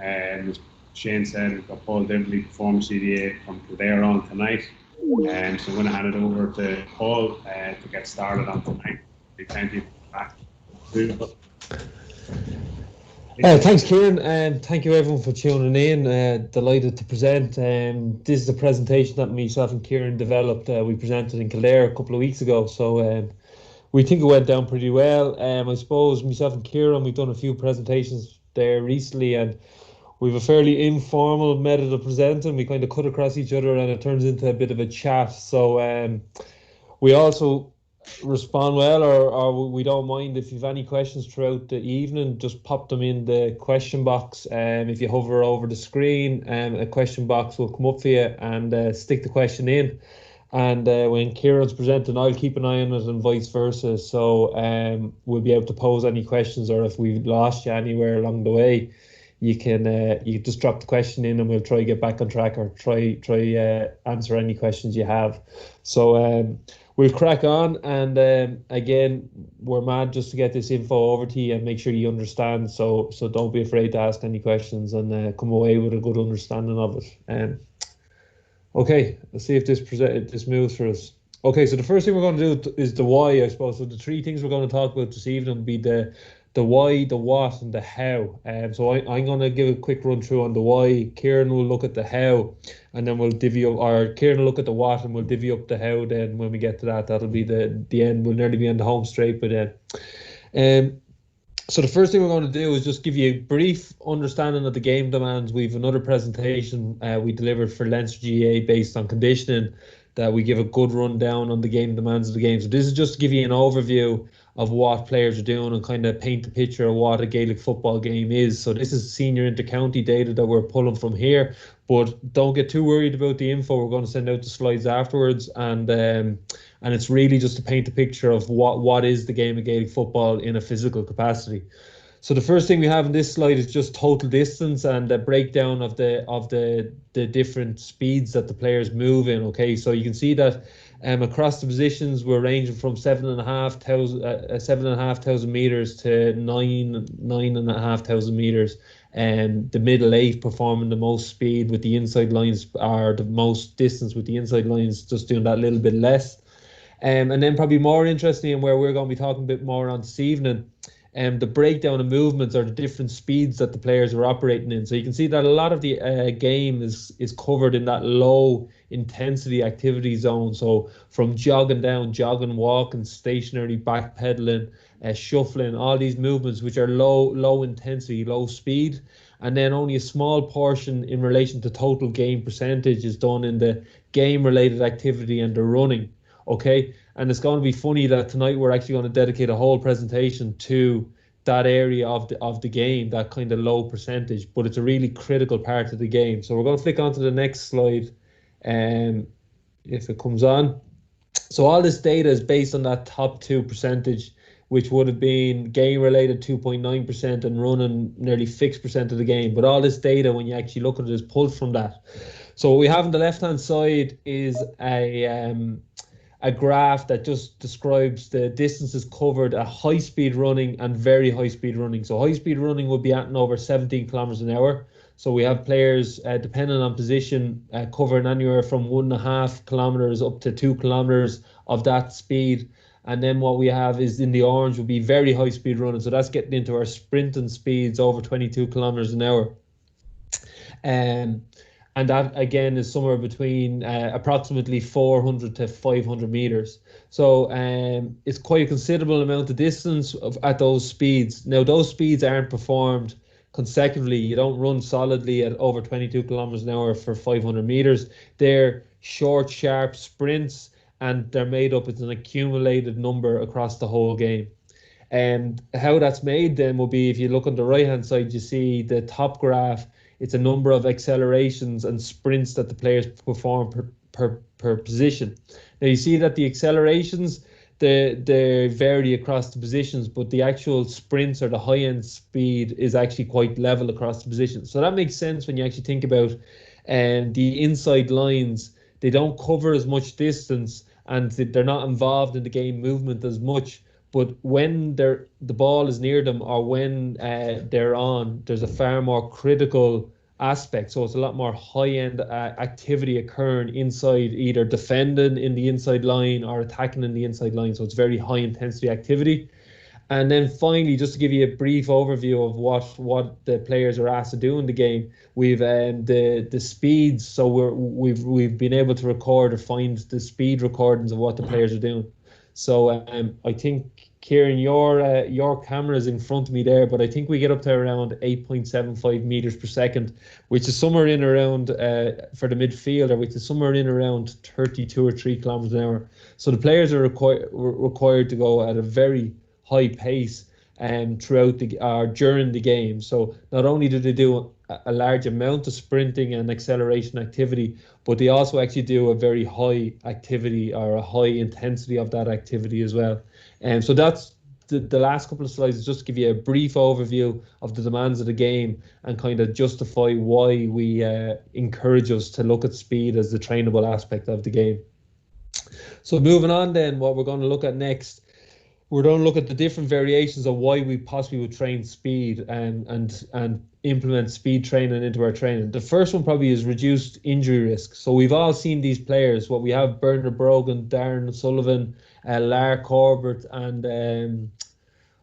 As Shane said, we've got Paul Divilly, former CDA from Kildare on tonight. So I'm going to hand it over to Paul to get started on tonight. Thank you. Thanks, Ciaran, and thank you everyone for tuning in. Delighted to present. This is a presentation that myself and Ciaran developed. We presented in Kildare a couple of weeks ago, so we think it went down pretty well. I suppose myself and Ciaran, we've done a few presentations there recently, and we've a fairly informal method of presenting. We kind of cut across each other, and it turns into a bit of a chat. So we also respond well, or we don't mind if you've any questions throughout the evening, just pop them in the question box. If you hover over the screen, a question box will come up for you, and stick the question in. And when Ciaran's presenting, I'll keep an eye on it, and vice versa. So we'll be able to pose any questions, or if we've lost you anywhere along the way, you can just drop the question in, and we'll try to get back on track, or try answer any questions you have. So we'll crack on, and again, we're mad just to get this info over to you and make sure you understand. So don't be afraid to ask any questions, and come away with a good understanding of it. Okay, let's see if this moves for us. Okay, so the first thing we're going to do is the why, I suppose. So the three things we're going to talk about this evening will be the why, the what, and the how. So I'm going to give a quick run through on the why. Ciaran will look at the how, and then we'll divvy up, or Ciaran will look at the what, and we'll divvy up the how. Then when we get to that, that'll be the end. We'll nearly be on the home straight by then. So the first thing we're going to do is just give you a brief understanding of the game demands. We've another presentation we delivered for Leinster GAA based on conditioning, that we give a good rundown on the game demands of the game. So this is just to give you an overview of what players are doing and kind of paint the picture of what a Gaelic football game is. So this is senior inter-county data that we're pulling from here, but don't get too worried about the info. We're going to send out the slides afterwards, and it's really just to paint the picture of what is the game of Gaelic football in a physical capacity. So the first thing we have in this slide is just total distance and a breakdown of the different speeds that the players move in. Okay, so you can see that across the positions we're ranging from 7,500 meters to 9,500 meters, and the middle eight performing the most speed with the inside lines, are the most distance with the inside lines, just doing that little bit less. And then probably more interesting, and where we're going to be talking a bit more on this evening, the breakdown of movements, are the different speeds that the players are operating in. So you can see that a lot of the game is covered in that low intensity activity zone. So from jogging down, jogging, walking, stationary, backpedaling, shuffling, all these movements which are low intensity, low speed. And then only a small portion in relation to total game percentage is done in the game related activity and the running. Okay, and it's going to be funny that tonight we're actually going to dedicate a whole presentation to that area of the game, that kind of low percentage, but it's a really critical part of the game. So we're going to flick on to the next slide, if it comes on. So all this data is based on that top 2%, which would have been game related 2.9% and running nearly 6% of the game. But all this data, when you actually look at it, is pulled from that. So what we have on the left hand side is a graph that just describes the distances covered at high speed running and very high speed running. So high speed running will be at over 17 kilometers an hour. So we have players, depending on position, covering anywhere from 1.5 kilometers up to 2 kilometers of that speed. And then what we have is in the orange will be very high speed running. So that's getting into our sprinting speeds over 22 kilometers an hour. And that again is somewhere between approximately 400 to 500 meters. So it's quite a considerable amount of distance at those speeds. Now those speeds aren't performed consecutively. You don't run solidly at over 22 kilometers an hour for 500 meters. They're short, sharp sprints, and they're made up. It's an accumulated number across the whole game. And how that's made then will be, if you look on the right hand side, you see the top graph. It's a number of accelerations and sprints that the players perform per position. Now you see that the accelerations, they vary across the positions, but the actual sprints or the high end speed is actually quite level across the positions. So that makes sense when you actually think about the inside lines. They don't cover as much distance, and they're not involved in the game movement as much, But when the ball is near them, or when they're on, there's a far more critical aspect. So it's a lot more high-end activity occurring inside, either defending in the inside line or attacking in the inside line. So it's very high-intensity activity. And then finally, just to give you a brief overview of what the players are asked to do in the game, we've the speeds. So we've been able to record or find the speed recordings of what the players are doing. So I think, Ciaran, your camera is in front of me there, but I think we get up to around 8.75 meters per second, which is somewhere in around for the midfielder, which is somewhere in around 32 or 3 kilometers an hour. So the players are required to go at a very high pace throughout during the game. So not only do they do a large amount of sprinting and acceleration activity, but they also actually do a very high activity or a high intensity of that activity as well. And so that's the last couple of slides is just to give you a brief overview of the demands of the game and kind of justify why we encourage us to look at speed as the trainable aspect of the game. So moving on then, what we're going to look at next, we're going to look at the different variations of why we possibly would train speed and implement speed training into our training. The first one probably is reduced injury risk. So we've all seen these players. What we have: Bernard Brogan, Darren Sullivan, Lar Corbett, and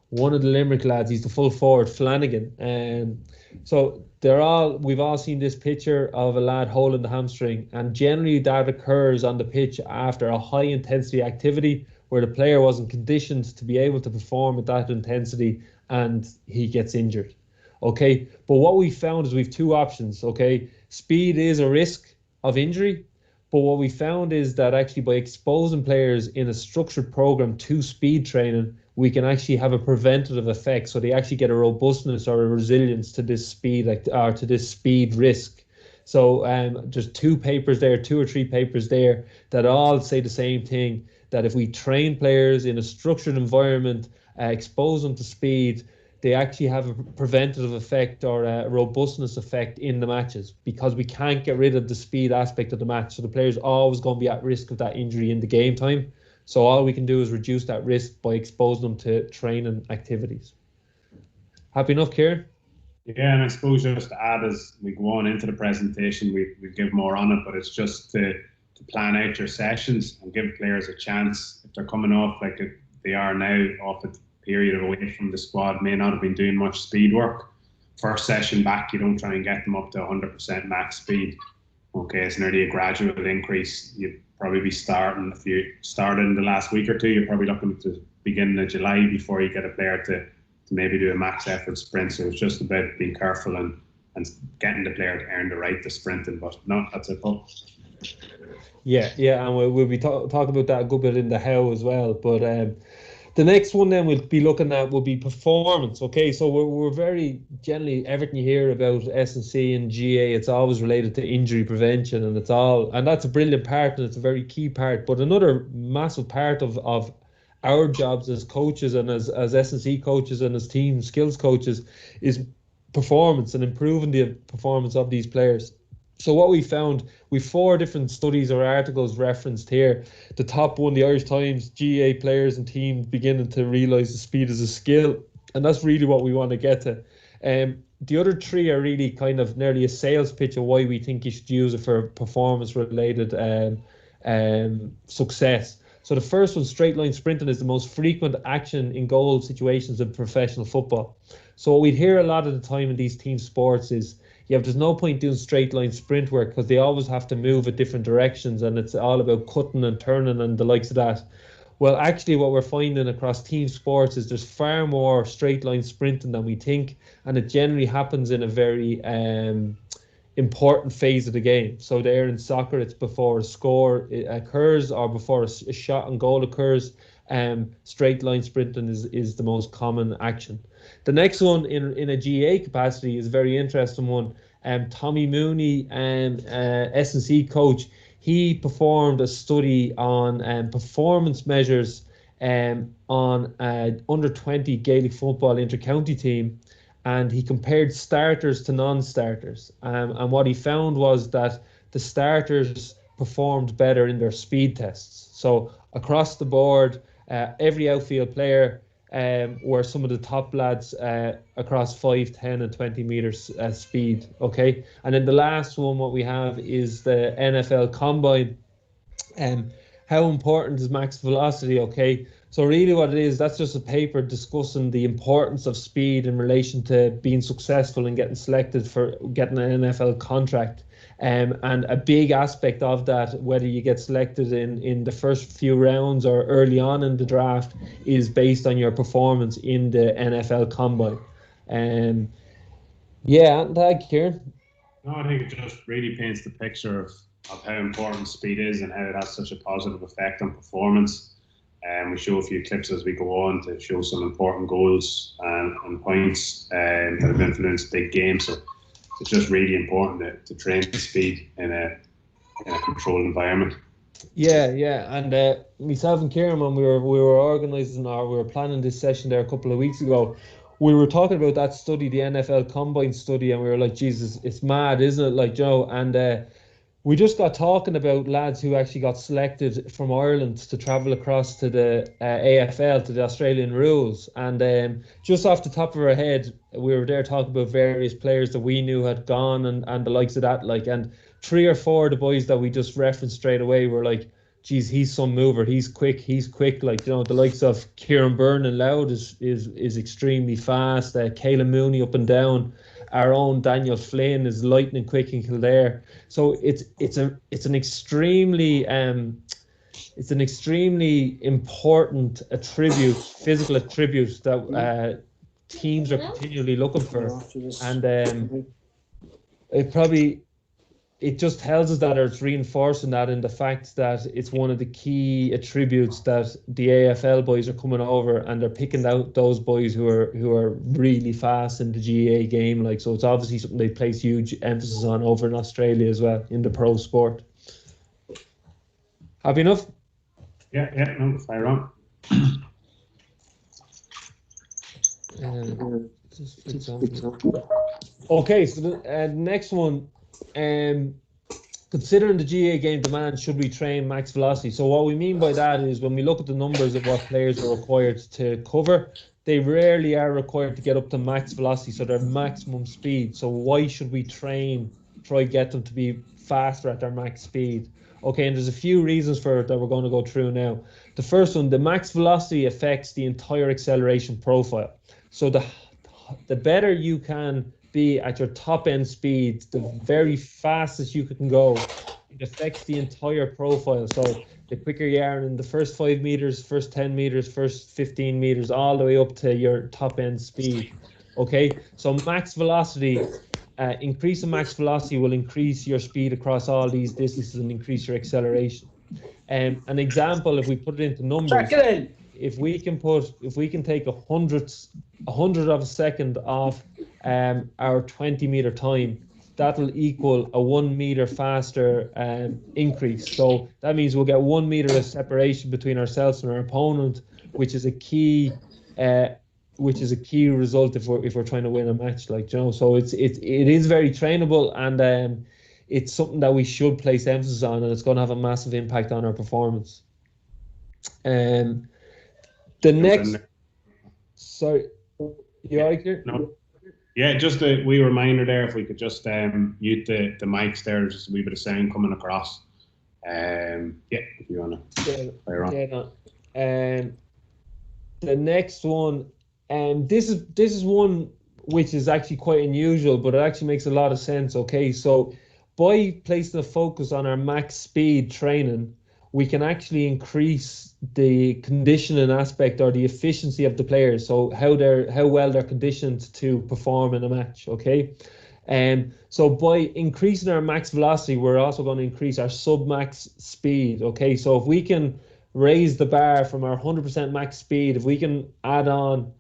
one of the Limerick lads. He's the full forward, Flanagan. So we've all seen this picture of a lad holding the hamstring, and generally that occurs on the pitch after a high intensity activity, where the player wasn't conditioned to be able to perform at that intensity, and he gets injured. Okay, but what we found is we've two options. Okay, speed is a risk of injury, but what we found is that actually by exposing players in a structured program to speed training, we can actually have a preventative effect. So they actually get a robustness or a resilience to this speed, or to this speed risk. So there's two or three papers there that all say the same thing, that if we train players in a structured environment, expose them to speed, they actually have a preventative effect or a robustness effect in the matches, because we can't get rid of the speed aspect of the match. So the player's always going to be at risk of that injury in the game time. So all we can do is reduce that risk by exposing them to training activities. Happy enough, Ciaran? Yeah, and I suppose just to add, as we go on into the presentation, we give more on it, but it's just to plan out your sessions and give players a chance. If they're coming off like they are now, off a period away from the squad, may not have been doing much speed work. First session back, you don't try and get them up to 100% max speed. Okay, it's nearly a gradual increase. You'd probably be starting, if you started in the last week or two, you're probably looking to beginning of July before you get a player to maybe do a max effort sprint. So it's just about being careful and getting the player to earn the right to sprinting. But no, that's it. Yeah, and we'll be talking about that a good bit in the how as well. But the next one then we'll be looking at will be performance. Okay, so we're very generally, everything you hear about S&C and GAA, it's always related to injury prevention, and that's a brilliant part, and it's a very key part. But another massive part of our jobs as coaches and as S&C coaches and as team skills coaches is performance and improving the performance of these players. So what we found, we've 4 different studies or articles referenced here. The top one, the Irish Times, GAA players and teams beginning to realise the speed is a skill. And that's really what we want to get to. The other 3 are really kind of nearly a sales pitch of why we think you should use it for performance-related success. So the first one, straight line sprinting, is the most frequent action in goal situations in professional football. So what we'd hear a lot of the time in these team sports is, there's no point doing straight line sprint work because they always have to move at different directions, and it's all about cutting and turning and the likes of that. Well, actually what we're finding across team sports is there's far more straight line sprinting than we think, and it generally happens in a very important phase of the game. So there in soccer, it's before a score occurs or before a shot on goal occurs. Straight line sprinting is the most common action. The next one in a GAA capacity is a very interesting one. Tommy Mooney, S&C coach, he performed a study on performance measures on under 20 Gaelic football intercounty team, and he compared starters to non-starters. And what he found was that the starters performed better in their speed tests. So across the board, Every outfield player were some of the top lads across 5, 10 and 20 meters speed. Okay, and then the last one what we have is the NFL Combine. How important is max velocity? Okay, so really what it is, that's just a paper discussing the importance of speed in relation to being successful and getting selected for getting an NFL contract. And a big aspect of that, whether you get selected in the first few rounds or early on in the draft, is based on your performance in the NFL Combine. Yeah, thank you. No, I think it just really paints the picture of how important speed is and how it has such a positive effect on performance. And we show a few clips as we go on to show some important goals and points that have influenced big games. So it's just really important to train speed in a controlled environment. Yeah, and myself and Ciaran, when we were organising or we were planning this session there a couple of weeks ago, we were talking about that study, the NFL Combine study, and we were like, Jesus, it's mad, isn't it? Like, Joe, and we just got talking about lads who actually got selected from Ireland to travel across to the AFL, to the Australian rules. And just off the top of our head, we were there talking about various players that we knew had gone and the likes of that. Like, and 3 or 4 of the boys that we just referenced straight away were like, geez, he's some mover. He's quick. Like, you know, the likes of Kieran Byrne and Louth is extremely fast. Caelan Mooney up and down. Our own Daniel Flynn is lightning quick in Kildare. So it's an extremely important physical attribute that teams are continually looking for, and it just tells us that, or it's reinforcing that in the fact that it's one of the key attributes that the AFL boys are coming over, and they're picking out those boys who are really fast in the GAA game. Like, so it's obviously something they place huge emphasis on over in Australia as well in the pro sport. Happy enough? Yeah, no, fire on. Okay, so the next one. Considering the GAA game demand, should we train max velocity? So what we mean by that is, when we look at the numbers of what players are required to cover, they rarely are required to get up to max velocity, so their maximum speed. So why should we try get them to be faster at their max speed? Okay, and there's a few reasons for it that we're going to go through now. The first one, the max velocity affects the entire acceleration profile. So the better you can be at your top end speed, the very fastest you can go, it affects the entire profile. So the quicker you are in the first 5 meters, first 10 meters, first 15 meters, all the way up to your top end speed. Okay, so max velocity, increasing max velocity will increase your speed across all these distances and increase your acceleration. An example, if we put it into numbers, if we can take 100th of a second off our 20-meter time, that'll equal a 1 meter faster increase. So that means we'll get 1 meter of separation between ourselves and our opponent, which is a key result if we're trying to win a match, like, you know. So it is very trainable, and it's something that we should place emphasis on, and it's going to have a massive impact on our performance. The next, sorry, you all right here? No. Yeah, just a wee reminder there, if we could just mute the mics there, there's just a wee bit of sound coming across. Yeah, if you want to fire on. Yeah, no. The next one, this is one which is actually quite unusual, but it actually makes a lot of sense. Okay, so by placing a focus on our max speed training, we can actually increase the conditioning aspect, or the efficiency of the players, so how well they're conditioned to perform in a match. Okay, so by increasing our max velocity, we're also going to increase our sub-max speed. Okay, so if we can raise the bar from our 100% max speed, if we can add on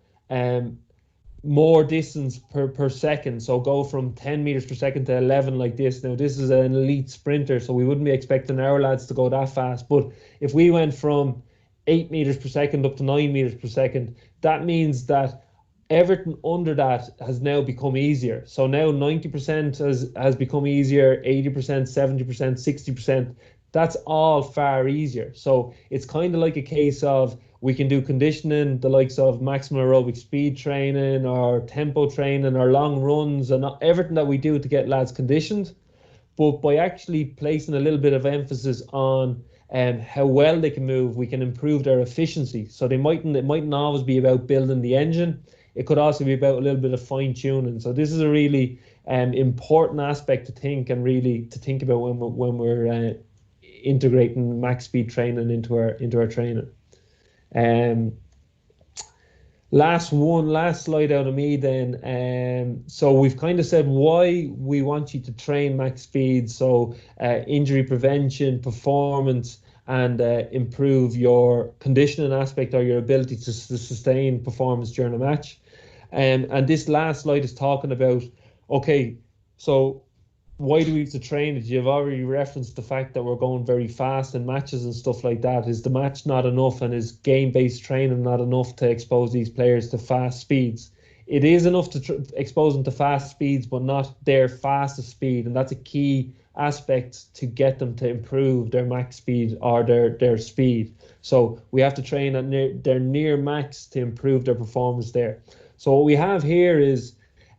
more distance per second, so go from 10 meters per second to 11 like this. Now, this is an elite sprinter, so we wouldn't be expecting our lads to go that fast, but if we went from 8 meters per second up to 9 meters per second, that means that everything under that has now become easier. So now 90% has become easier, 80%, 70%, 60%. That's all far easier. So it's kind of like a case of we can do conditioning, the likes of maximum aerobic speed training or tempo training or long runs and everything that we do to get lads conditioned. But by actually placing a little bit of emphasis on how well they can move, we can improve their efficiency. So it mightn't always be about building the engine. It could also be about a little bit of fine tuning. So this is a really important aspect to think about when we're integrating max speed training into our training. Last slide out of me then. So we've kind of said why we want you to train max speed. So injury prevention, performance, and improve your conditioning aspect or your ability to sustain performance during a match. And this last slide is talking about, okay, so why do we have to train it? You've already referenced the fact that we're going very fast in matches and stuff like that. Is the match not enough, and is game-based training not enough to expose these players to fast speeds? It is enough to expose them to fast speeds, but not their fastest speed, and that's a key aspect to get them to improve their max speed or their speed. So we have to train at their near max to improve their performance there. So what we have here is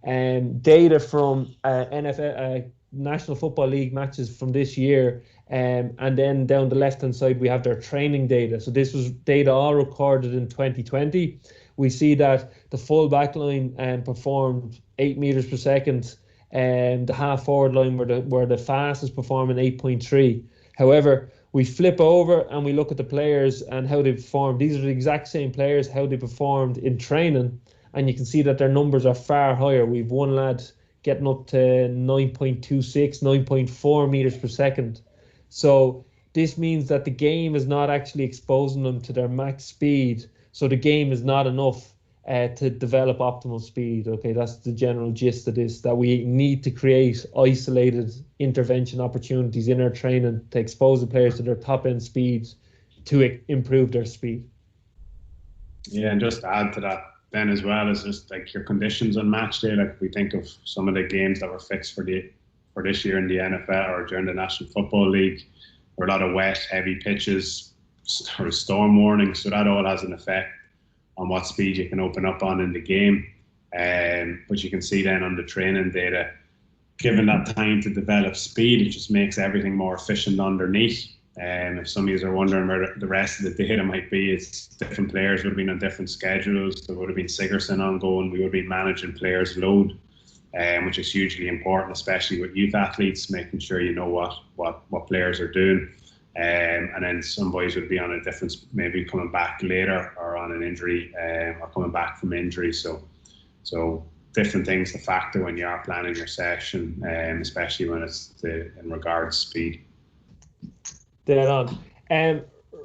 data from NFL. National Football League matches from this year, and then down the left-hand side we have their training data. So this was data all recorded in 2020. We see that the full back line performed 8 meters per second, and the half forward line were the fastest, performing 8.3. However, we flip over and we look at the players and how they performed. These are the exact same players, how they performed in training, and you can see that their numbers are far higher. We've one lad getting up to 9.26, 9.4 meters per second. So this means that the game is not actually exposing them to their max speed. So the game is not enough to develop optimal speed. Okay, that's the general gist of this, that we need to create isolated intervention opportunities in our training to expose the players to their top end speeds to improve their speed. Yeah, and just to add to that, then as well as just like your conditions on match day. Like we think of some of the games that were fixed for this year in the NFL or during the National Football League, or a lot of wet, heavy pitches or storm warnings. So that all has an effect on what speed you can open up on in the game. But you can see then on the training data, given that time to develop speed, it just makes everything more efficient underneath. If some of you are wondering where the rest of the data might be, it's different players would have been on different schedules. There would have been Sigerson ongoing. We would be managing players' load, which is hugely important, especially with youth athletes, making sure you know what players are doing. And then some boys would be on a different, maybe coming back later or on an injury or coming back from injury. So different things to factor when you are planning your session, especially when it's in regards to speed. Dead on.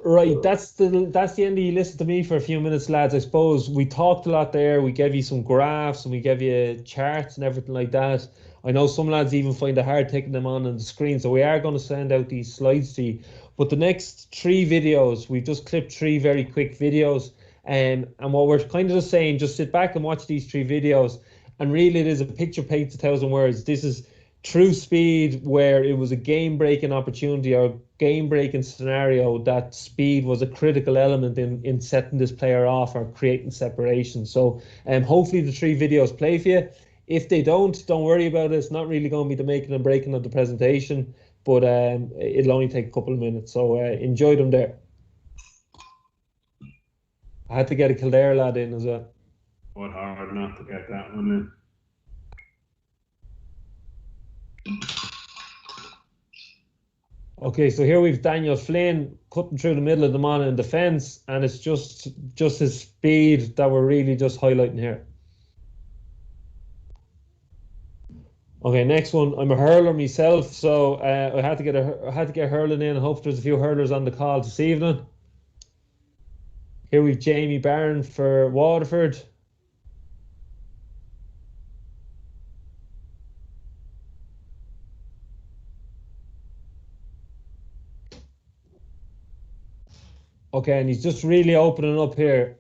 Right, that's the end of you listen to me for a few minutes, lads. I suppose we talked a lot there. We gave you some graphs and we gave you charts and everything like that. I know some lads even find it hard taking them on the screen, so we are going to send out these slides to you. But the next 3 videos, we've just clipped 3 very quick videos, and what we're kind of just saying, just sit back and watch these 3 videos, and really it is a picture paints 1,000 words. This is true speed, where it was a game-breaking opportunity or game-breaking scenario that speed was a critical element in setting this player off or creating separation. So hopefully the 3 videos play for you. If they don't worry about it. It's not really going to be the making and breaking of the presentation, but it'll only take a couple of minutes. So enjoy them there. I had to get a Kildare lad in as well. What hard not to get that one in. Okay, so here we've Daniel Flynn cutting through the middle of the man in defence, and it's just his speed that we're really just highlighting here. Okay, next one. I'm a hurler myself, so I had to get hurling in. I hope there's a few hurlers on the call this evening. Here we've Jamie Barron for Waterford. Okay, and he's just really opening up here.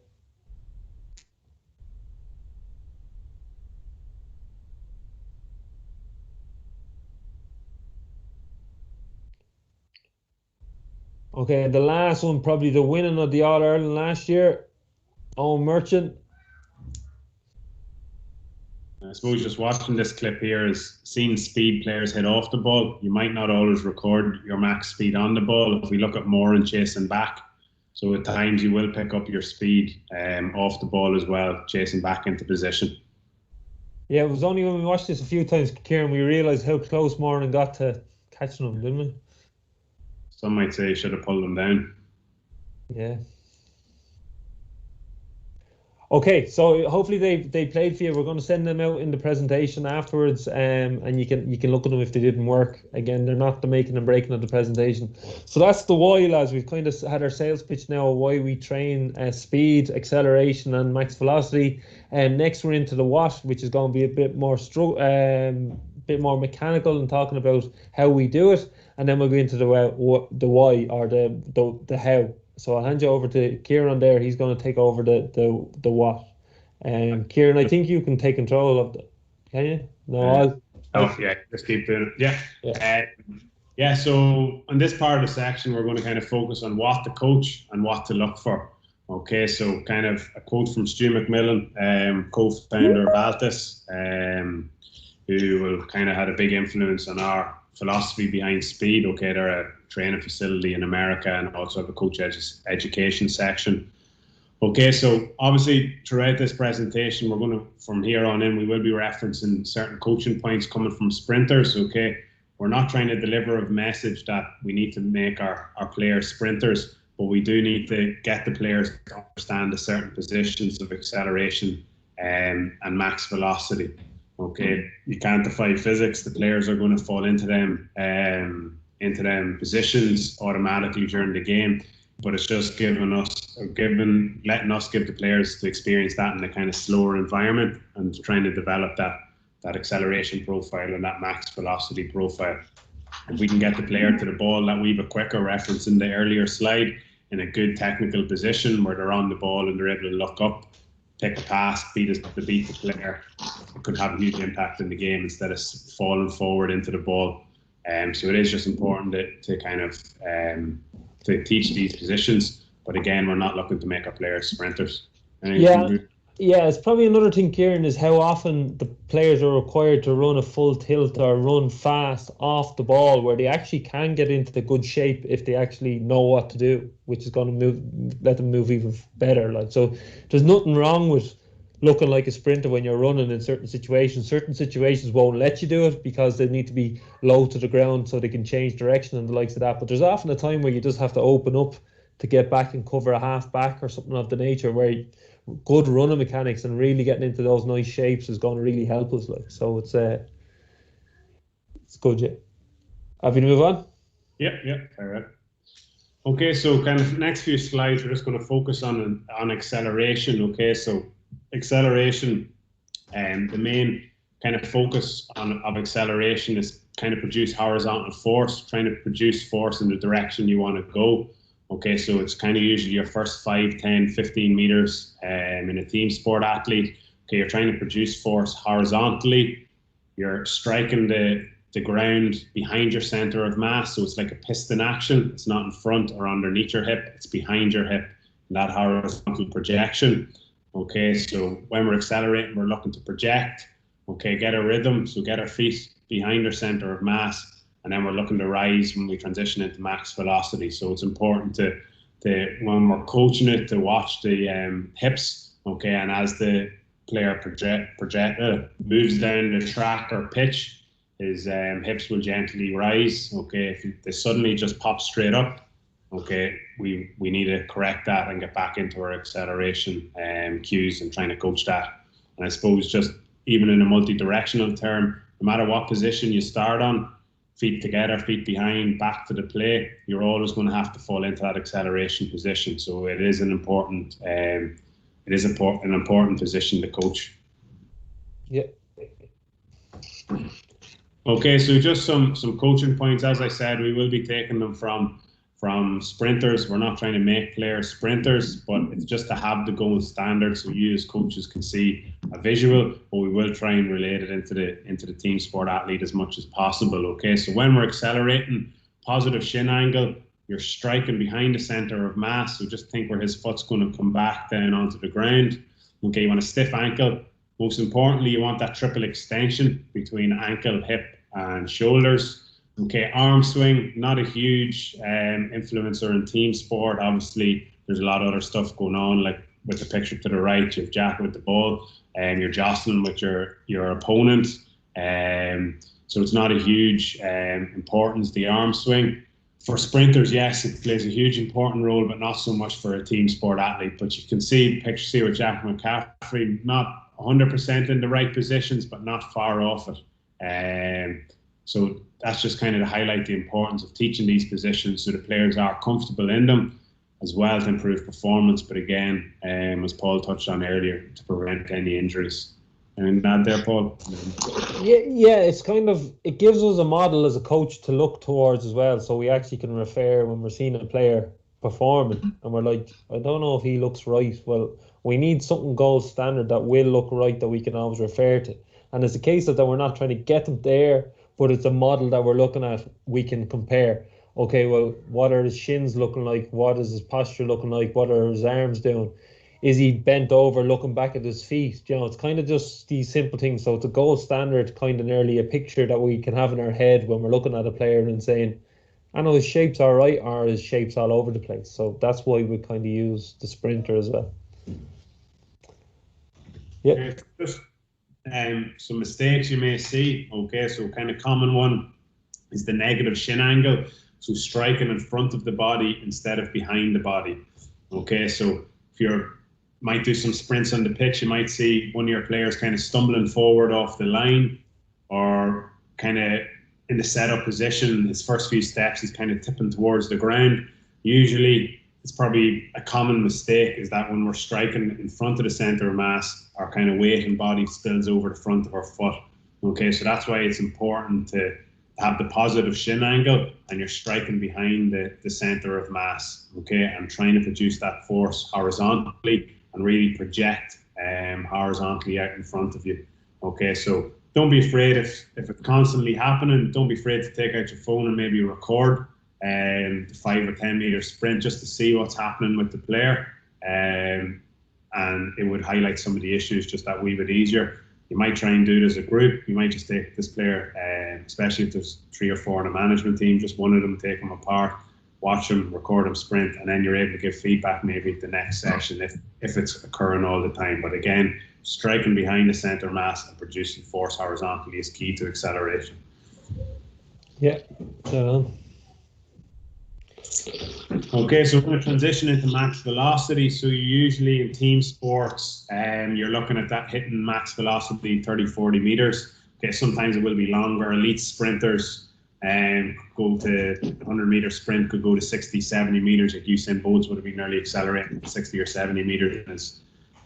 Okay, the last one, probably the winning of the All-Ireland last year, Owen Merchant. I suppose just watching this clip here is seeing speed players hit off the ball. You might not always record your max speed on the ball. If we look at more and chasing back, so at times you will pick up your speed off the ball as well, chasing back into position. Yeah, it was only when we watched this a few times, Ciaran, we realised how close Moran got to catching them, didn't we? Some might say you should have pulled them down. Yeah. Okay, so hopefully they played for you. We're going to send them out in the presentation afterwards, and you can look at them if they didn't work. Again, they're not the making and breaking of the presentation. So that's the why, lads. We've kind of had our sales pitch now, why we train speed, acceleration, and max velocity. And next we're into the what, which is going to be a bit more mechanical and talking about how we do it, and then we'll go into the why or the how. So I'll hand you over to Ciaran there. He's going to take over the what. Ciaran, I think you can take control of the. Can you? No, yeah, just keep doing it. Yeah. So on this part of the section, we're going to kind of focus on what to coach and what to look for. Okay, so kind of a quote from Stu McMillan, co-founder of Altus, who will kind of had a big influence on our philosophy behind speed. Okay, they're a training facility in America and also have a coach education section. Okay, so obviously throughout this presentation, we're going to, from here on in, we will be referencing certain coaching points coming from sprinters. Okay, we're not trying to deliver a message that we need to make our players sprinters, but we do need to get the players to understand the certain positions of acceleration and max velocity. Okay, you can't defy physics. The players are going to fall into them positions automatically during the game. But it's just letting us give the players to experience that in a kind of slower environment and trying to develop that acceleration profile and that max velocity profile. If we can get the player to the ball that wee bit quicker, referencing the earlier slide, in a good technical position where they're on the ball and they're able to look up, take a pass, beat the player, it could have a huge impact in the game instead of falling forward into the ball. So it is just important to kind of to teach these positions. But again, we're not looking to make our players sprinters. Yeah, it's probably another thing, Ciaran, is how often the players are required to run a full tilt or run fast off the ball, where they actually can get into the good shape if they actually know what to do, which is going to let them move even better. Like, so there's nothing wrong with looking like a sprinter when you're running in certain situations. Certain situations won't let you do it because they need to be low to the ground so they can change direction and the likes of that. But there's often a time where you just have to open up to get back and cover a half back or something of the nature, where good running mechanics and really getting into those nice shapes is going to really help us. Like, so it's good. Yeah. Have you to move on? Yeah. All right. Okay, so kind of next few slides, we're just going to focus on acceleration. Okay, so acceleration, and the main kind of focus of acceleration is kind of produce horizontal force, trying to produce force in the direction you want to go. Okay, so it's kind of usually your first 5, 10, 15 meters in a team sport athlete. Okay, you're trying to produce force horizontally. You're striking the ground behind your center of mass, so it's like a piston action. It's not in front or underneath your hip, it's behind your hip, that horizontal projection. Okay, so when we're accelerating, we're looking to project. Okay, get a rhythm, so get our feet behind our center of mass, and then we're looking to rise when we transition into max velocity. So it's important to when we're coaching it, to watch the hips. Okay, and as the player moves down the track or pitch, his hips will gently rise. Okay, if they suddenly just pop straight up, okay, we need to correct that and get back into our acceleration cues and trying to coach that. And I suppose just even in a multi-directional term, no matter what position you start on, feet together, feet behind, back to the play, you're always going to have to fall into that acceleration position. So it is an important position to coach. Yeah. Okay, so just some coaching points. As I said, we will be taking them from sprinters. We're not trying to make players sprinters, but it's just to have the gold standard so you as coaches can see a visual, but we will try and relate it into the team sport athlete as much as possible. Okay, so when we're accelerating, positive shin angle, you're striking behind the centre of mass. So just think where his foot's going to come back then onto the ground. Okay, you want a stiff ankle. Most importantly, you want that triple extension between ankle, hip, and shoulders. Okay, arm swing, not a huge influencer in team sport. Obviously, there's a lot of other stuff going on, like with the picture to the right, you have Jack with the ball, and you're jostling with your opponent. So it's not a huge importance, the arm swing. For sprinters, yes, it plays a huge important role, but not so much for a team sport athlete. But you can see, picture with Jack McCaffrey, not 100% in the right positions, but not far off it. So that's just kind of to highlight the importance of teaching these positions so the players are comfortable in them, as well to improve performance. But again, as Paul touched on earlier, to prevent any injuries. And that there, Paul? Yeah, it's kind of, it gives us a model as a coach to look towards as well. So we actually can refer when we're seeing a player performing and we're like, I don't know if he looks right. Well, we need something gold standard that will look right that we can always refer to. And it's a case of that we're not trying to get them there, but it's a model that we're looking at, we can compare. Okay, well, what are his shins looking like? What is his posture looking like? What are his arms doing? Is he bent over looking back at his feet? You know, it's kind of just these simple things. So it's a gold standard, kind of nearly a picture that we can have in our head when we're looking at a player and saying, I know his shape's all right, or his shape's all over the place. So that's why we kind of use the sprinter as well. Yeah. Just some mistakes you may see. Okay, so kind of common one is the negative shin angle. So striking in front of the body instead of behind the body. Okay, so if you might do some sprints on the pitch, you might see one of your players kind of stumbling forward off the line, or kind of in the setup position, his first few steps, he's kind of tipping towards the ground. Usually, it's probably a common mistake is that when we're striking in front of the centre of mass, our kind of weight and body spills over the front of our foot. Okay, so that's why it's important to have the positive shin angle and you're striking behind the centre of mass. Okay, and trying to produce that force horizontally and really project horizontally out in front of you. Okay, so don't be afraid if it's constantly happening. Don't be afraid to take out your phone and maybe record the 5 or 10 meter sprint just to see what's happening with the player. And it would highlight some of the issues just that wee bit easier. You might try and do it as a group. You might just take this player, especially if there's 3 or 4 in a management team, just one of them, take them apart, watch them, record them sprint, and then you're able to give feedback maybe at the next session if it's occurring all the time. But again, striking behind the centre mass and producing force horizontally is key to acceleration. Yeah. Okay, so we're going to transition into max velocity. So usually in team sports, you're looking at that hitting max velocity 30-40 meters. Okay, sometimes it will be longer. Elite sprinters go to 100-meter sprint, could go to 60-70 meters. Like Usain Bolt would have been nearly accelerating 60 or 70 meters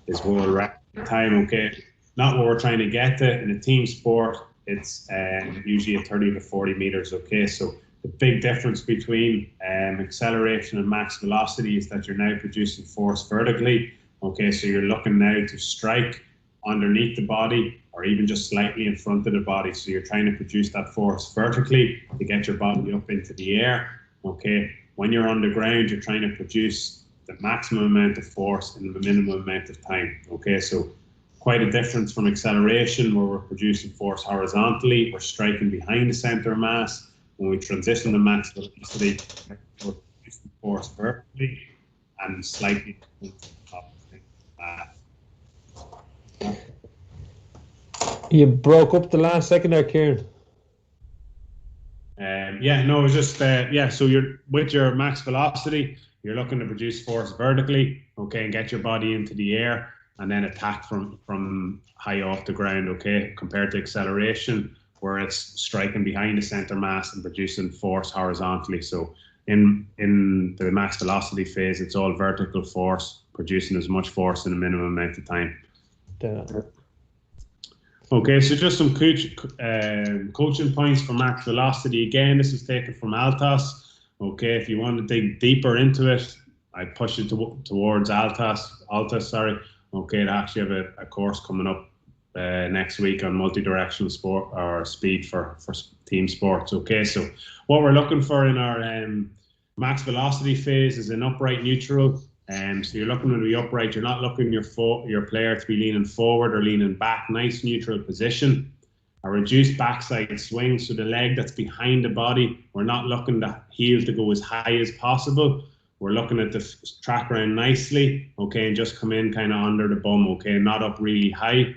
is world record time. Okay, not what we're trying to get to. In a team sport, it's usually at 30 to 40 meters. Okay, so the big difference between acceleration and max velocity is that you're now producing force vertically. Okay, so you're looking now to strike underneath the body or even just slightly in front of the body. So you're trying to produce that force vertically to get your body up into the air. Okay, when you're on the ground, you're trying to produce the maximum amount of force in the minimum amount of time. Okay, so quite a difference from acceleration where we're producing force horizontally, we're striking behind the center of mass. When we transition to max velocity, we're producing force vertically and slightly You broke up the last second there, Ciaran. Yeah, no, it was just so you're with your max velocity, you're looking to produce force vertically, okay, and get your body into the air and then attack from high off the ground, okay, compared to acceleration where it's striking behind the center mass and producing force horizontally. So in the max velocity phase, it's all vertical force, producing as much force in a minimum amount of time. Okay, so just some coaching points for max velocity. Again, this is taken from Altos. Okay, if you want to dig deeper into it, I push you towards Altos. Okay, I actually have a course coming up next week on multi-directional sport or speed for team sports. Okay, so what we're looking for in our Max velocity phase is an upright neutral. So you're looking to be upright. You're not looking your player to be leaning forward or leaning back. Nice neutral position. A reduced backside swing, so the leg that's behind the body, we're not looking the heel to go as high as possible. We're looking at the track around nicely, okay, and just come in kind of under the bum, okay, not up really high.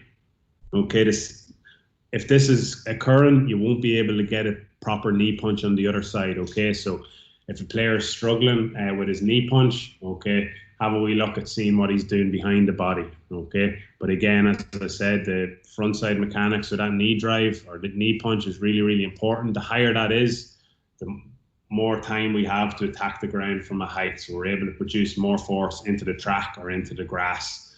Okay, if this is occurring, you won't be able to get a proper knee punch on the other side, okay? So if a player is struggling with his knee punch, okay, have a wee look at seeing what he's doing behind the body, okay? But again, as I said, the front side mechanics of that knee drive or the knee punch is really, really important. The higher that is, the more time we have to attack the ground from a height. So we're able to produce more force into the track or into the grass,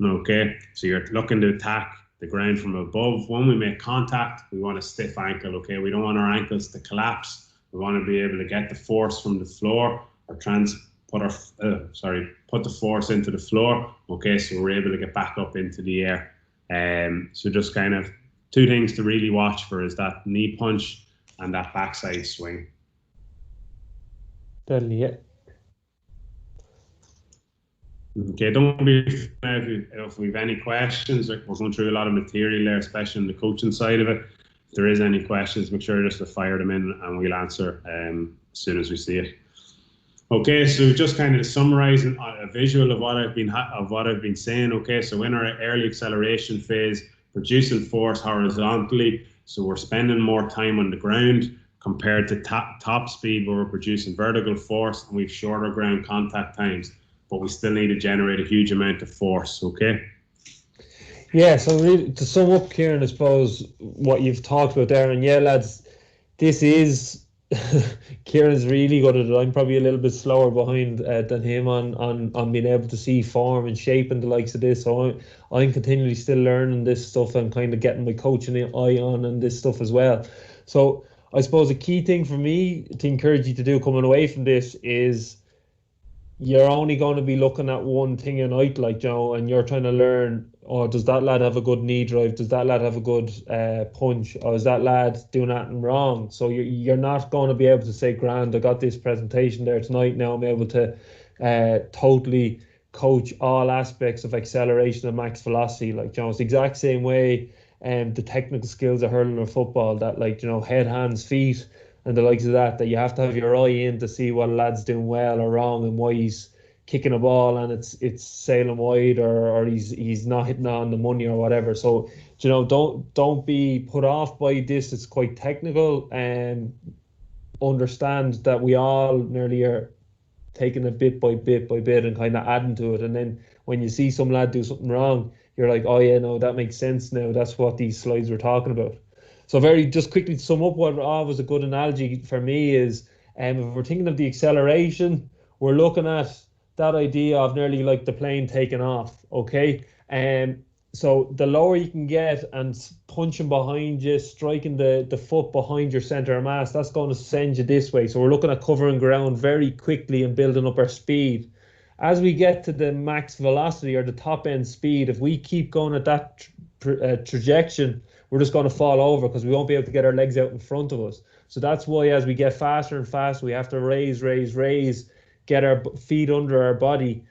okay? So you're looking to attack the ground from above. When we make contact, we want a stiff ankle, okay? We don't want our ankles to collapse. We want to be able to get the force from the floor or put the force into the floor, okay, so we're able to get back up into the air. So just kind of two things to really watch for is that knee punch and that backside swing. Definitely, yeah. Okay, don't be if we've any questions. We're going through a lot of material there, especially on the coaching side of it. If there is any questions, make sure just to fire them in and we'll answer as soon as we see it. Okay, so just kind of summarising a visual of what I've been saying. Okay, so in our early acceleration phase, producing force horizontally, so we're spending more time on the ground compared to top speed where we're producing vertical force and we've shorter ground contact times, but we still need to generate a huge amount of force. Okay. Yeah, so really, to sum up, Ciaran, I suppose what you've talked about there, and yeah, lads, this is Ciaran's really good at it. I'm probably a little bit slower behind than him on being able to see form and shape and the likes of this. So I'm continually still learning this stuff and kind of getting my coaching eye on and this stuff as well. So I suppose a key thing for me to encourage you to do coming away from this is you're only going to be looking at one thing a night, like, Joe, and you're trying to learn, oh, does that lad have a good knee drive? Does that lad have a good punch? Or is that lad doing anything wrong? So you're not going to be able to say, grand, I got this presentation there tonight, now I'm able to totally coach all aspects of acceleration and max velocity. Like, Joe, it's the exact same way the technical skills of hurling or football, that, like, you know, head, hands, feet, and the likes of that you have to have your eye in to see what a lad's doing well or wrong and why he's kicking a ball and it's sailing wide or he's not hitting on the money or whatever. So, you know, don't be put off by this. It's quite technical, and understand that we all nearly are taking it bit by bit and kind of adding to it. And then when you see some lad do something wrong, you're like, oh yeah, no, that makes sense now. That's what these slides were talking about. So just quickly to sum up, what was a good analogy for me is, if we're thinking of the acceleration, we're looking at that idea of nearly like the plane taking off, okay? So the lower you can get and punching behind you, striking the foot behind your centre of mass, that's going to send you this way. So we're looking at covering ground very quickly and building up our speed. As we get to the max velocity or the top end speed, if we keep going at that trajectory, we're just going to fall over because we won't be able to get our legs out in front of us. So that's why as we get faster and faster, we have to raise, get our feet under our body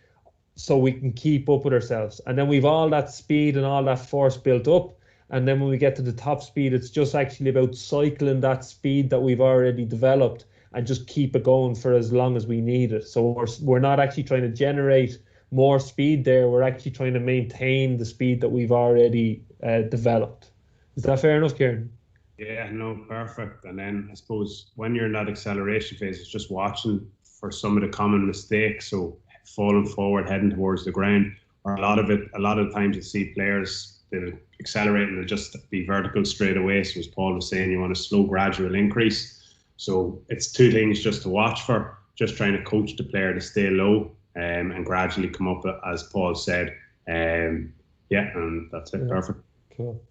so we can keep up with ourselves. And then we've all that speed and all that force built up. And then when we get to the top speed, it's just actually about cycling that speed that we've already developed and just keep it going for as long as we need it. So we're not actually trying to generate more speed there. We're actually trying to maintain the speed that we've already developed. Is that fair enough, Ciaran? Yeah, no, perfect. And then I suppose when you're in that acceleration phase, it's just watching for some of the common mistakes. So falling forward, heading towards the ground, or a lot of times you see players, they'll accelerate and they'll just be vertical straight away. So as Paul was saying, you want a slow gradual increase. So it's two things just to watch for, just trying to coach the player to stay low and gradually come up, as Paul said. And that's it. Yeah. Perfect. Cool.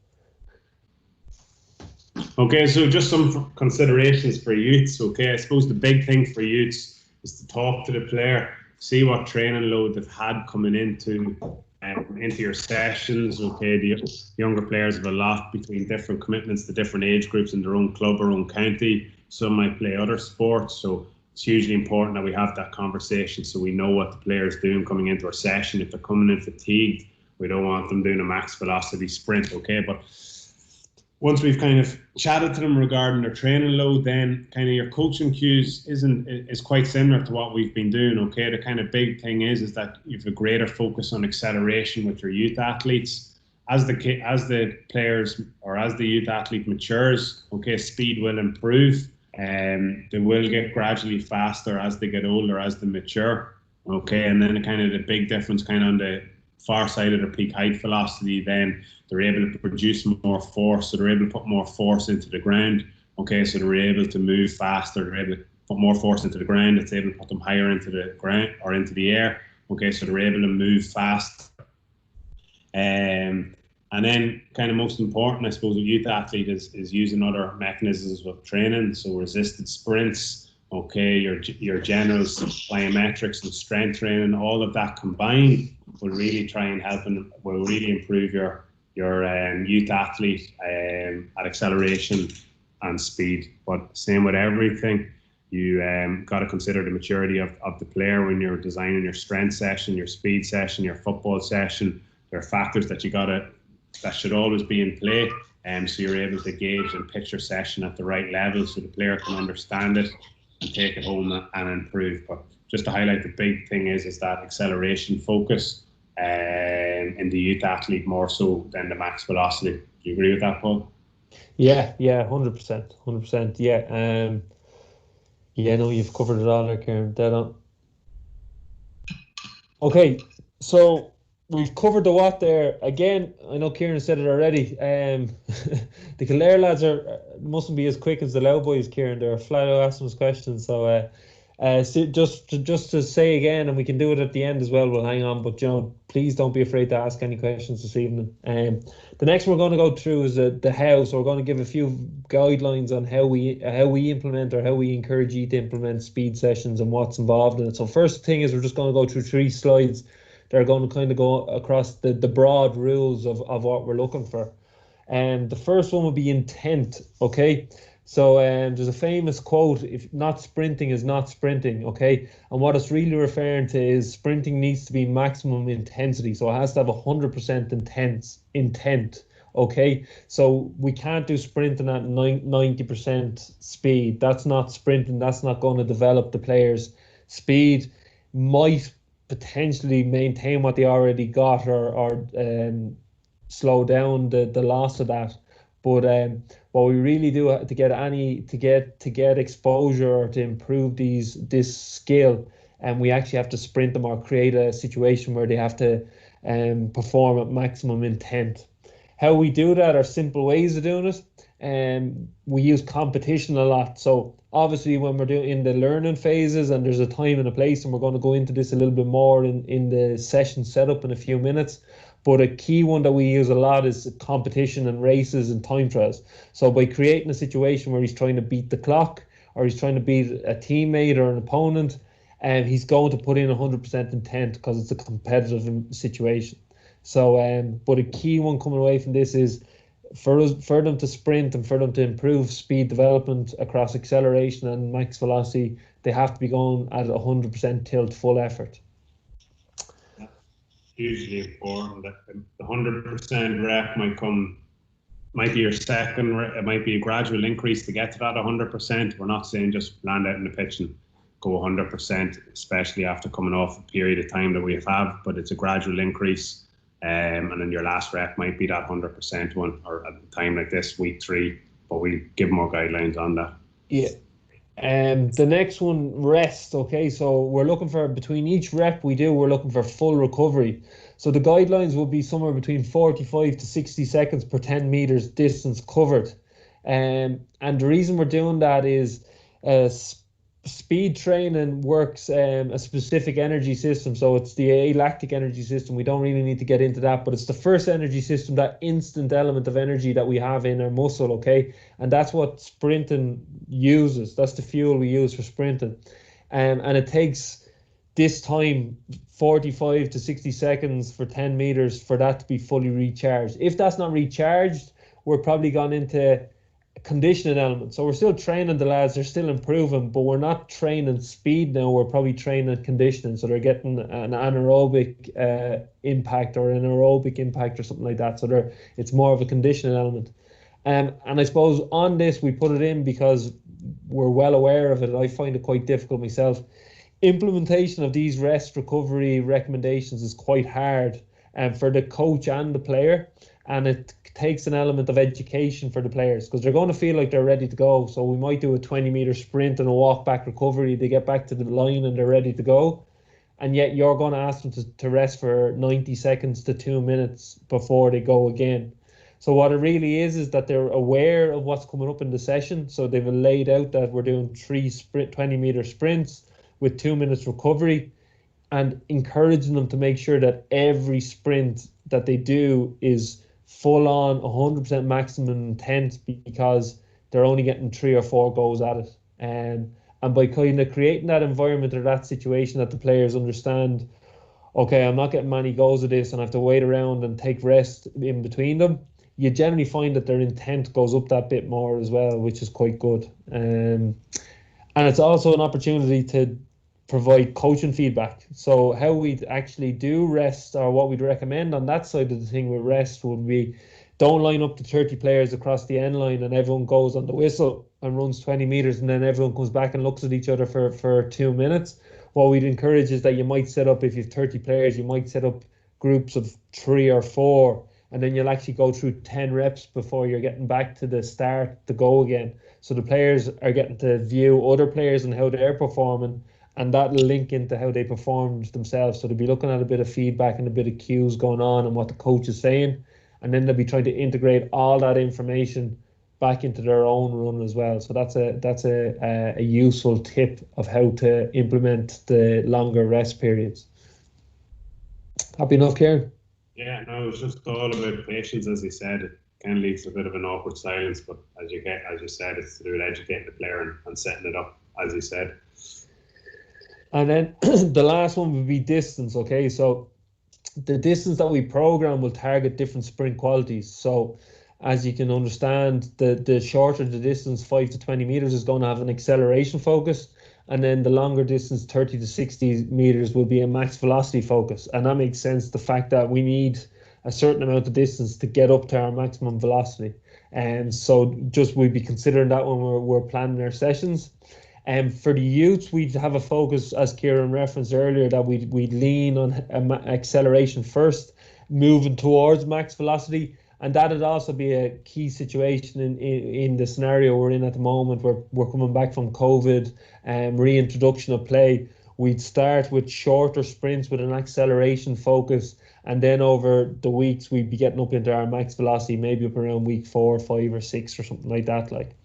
Okay, so just some considerations for youths. Okay, I suppose the big thing for youths is to talk to the player, see what training load they've had coming into your sessions. Okay, the younger players have a lot between different commitments to different age groups in their own club or own county. Some might play other sports, so it's hugely important that we have that conversation so we know what the player's doing coming into our session. If they're coming in fatigued, we don't want them doing a max velocity sprint, okay? But once we've kind of chatted to them regarding their training load, then kind of your coaching cues is quite similar to what we've been doing, okay? The kind of big thing is that you have a greater focus on acceleration with your youth athletes. As the players or as the youth athlete matures, okay, speed will improve. They will get gradually faster as they get older, as they mature. Okay, and then kind of the big difference kind of on the far side of the peak height velocity, then they're able to produce more force, so they're able to put more force into the ground. Okay, so they're able to move faster, they're able to put more force into the ground, it's able to put them higher into the ground or into the air. Okay, so they're able to move fast. And then kind of most important, I suppose, a youth athlete is using other mechanisms of training. So resisted sprints, okay, your general plyometrics and strength training, all of that combined will really try and help and will really improve your youth athlete at acceleration and speed. But same with everything, you got to consider the maturity of the player when you're designing your strength session, your speed session, your football session. There are factors that that should always be in play, so you're able to gauge and pitch your session at the right level so the player can understand it and take it home and improve. But just to highlight, the big thing is that acceleration focus in the youth athlete more so than the max velocity. Do you agree with that, Paul? Yeah, 100%. Yeah, no, you've covered it all there, Ciaran, dead on. Okay, so we've covered the what there. Again, I know Ciaran said it already. The Kildare lads mustn't be as quick as the Louth boys, Ciaran. They're flat out asking us questions. So just to say again, and we can do it at the end as well, we'll hang on, but please don't be afraid to ask any questions this evening. The next one we're going to go through is the how. So we're going to give a few guidelines on how we implement, or how we encourage you to implement speed sessions and what's involved in it. So first thing is we're just going to go through 3 slides. They're going to kind of go across the broad rules of what we're looking for. And the first one will be intent, okay? So there's a famous quote, if not sprinting is not sprinting, okay? And what it's really referring to is sprinting needs to be maximum intensity. So it has to have 100% intent, okay? So we can't do sprinting at 90% speed. That's not sprinting. That's not going to develop the player's speed. Might potentially maintain what they already got, or slow down the loss of that. But what we really do to get exposure or to improve this skill, and we actually have to sprint them or create a situation where they have to perform at maximum intent. How we do that are simple ways of doing it. We use competition a lot. So obviously when we're doing in the learning phases, and there's a time and a place, and we're going to go into this a little bit more in the session setup in a few minutes. But a key one that we use a lot is competition and races and time trials. So by creating a situation where he's trying to beat the clock, or he's trying to beat a teammate or an opponent, and he's going to put in 100% intent because it's a competitive situation. So, but a key one coming away from this is for them to sprint and for them to improve speed development across acceleration and max velocity, they have to be going at 100% tilt, full effort. Hugely important. That the 100% rep might be your second. It might be a gradual increase to get to that 100%. We're not saying just land out in the pitch and go 100%, especially after coming off a period of time that we have. But it's a gradual increase, and then your last rep might be that 100% one, or at a time like this, week 3. But we give more guidelines on that. Yeah. The next one, rest. Okay, so we're looking for, between each rep we're looking for full recovery. So the guidelines will be somewhere between 45 to 60 seconds per 10 meters distance covered. And the reason we're doing that is speed training works a specific energy system. So it's the lactic energy system. We don't really need to get into that, but it's the first energy system, that instant element of energy that we have in our muscle, okay? And that's what sprinting uses. That's the fuel we use for sprinting. And it takes this time 45 to 60 seconds for 10 meters for that to be fully recharged. If that's not recharged, we're probably gone into conditioning element. So we're still training the lads, they're still improving, but we're not training speed now, we're probably training conditioning. So they're getting an anaerobic impact or an aerobic impact or something like that. So it's more of a conditioning element. And I suppose on this we put it in because we're well aware of it. I find it quite difficult myself. Implementation of these rest recovery recommendations is quite hard for the coach and the player, and it takes an element of education for the players because they're going to feel like they're ready to go. So we might do a 20-meter sprint and a walk back recovery. They get back to the line and they're ready to go, and yet you're going to ask them to rest for 90 seconds to 2 minutes before they go again. So what it really is that they're aware of what's coming up in the session. So they've laid out that we're doing 3 20-meter sprints with 2 minutes recovery, and encouraging them to make sure that every sprint that they do is full on 100% maximum intent, because they're only getting 3 or 4 goes at it. And by kind of creating that environment or that situation that the players understand, okay, I'm not getting many goals of this and I have to wait around and take rest in between them, you generally find that their intent goes up that bit more as well, which is quite good. And it's also an opportunity to provide coaching feedback. So how we'd actually do rest, or what we'd recommend on that side of the thing with rest, would be don't line up the 30 players across the end line and everyone goes on the whistle and runs 20 meters and then everyone comes back and looks at each other for 2 minutes. What we'd encourage is that you might set up, if you have 30 players, you might set up groups of 3 or 4, and then you'll actually go through 10 reps before you're getting back to the start to go again. So the players are getting to view other players and how they're performing, and that'll link into how they performed themselves. So they'll be looking at a bit of feedback and a bit of cues going on and what the coach is saying, and then they'll be trying to integrate all that information back into their own run as well. So that's a useful tip of how to implement the longer rest periods. Happy enough, Ciaran? Yeah, no, it's just all about patience, as you said. It kind of leads to a bit of an awkward silence, but as you said, it's to do with educating the player and setting it up, as you said. And then the last one would be distance. Okay, so the distance that we program will target different sprint qualities. So as you can understand, the shorter the distance, 5 to 20 meters, is going to have an acceleration focus. And then the longer distance, 30 to 60 meters, will be a max velocity focus. And that makes sense, the fact that we need a certain amount of distance to get up to our maximum velocity. And so just we'd be considering that when we're planning our sessions. And for the youths, we'd have a focus, as Ciaran referenced earlier, that we'd lean on acceleration first, moving towards max velocity. And that'd also be a key situation in the scenario we're in at the moment, where we're coming back from COVID and reintroduction of play. We'd start with shorter sprints with an acceleration focus, and then over the weeks we'd be getting up into our max velocity, maybe up around week 4, 5 or 6 or something like that. Like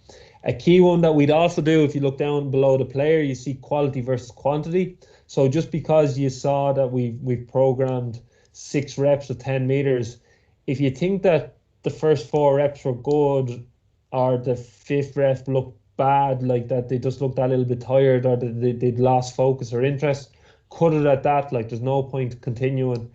a key one that we'd also do, if you look down below the player, you see quality versus quantity. So just because you saw that we've programmed 6 reps of 10 meters, if you think that the first 4 reps were good, or the 5th rep looked bad, like that they just looked a little bit tired, or they'd lost focus or interest, cut it at that. Like there's no point continuing,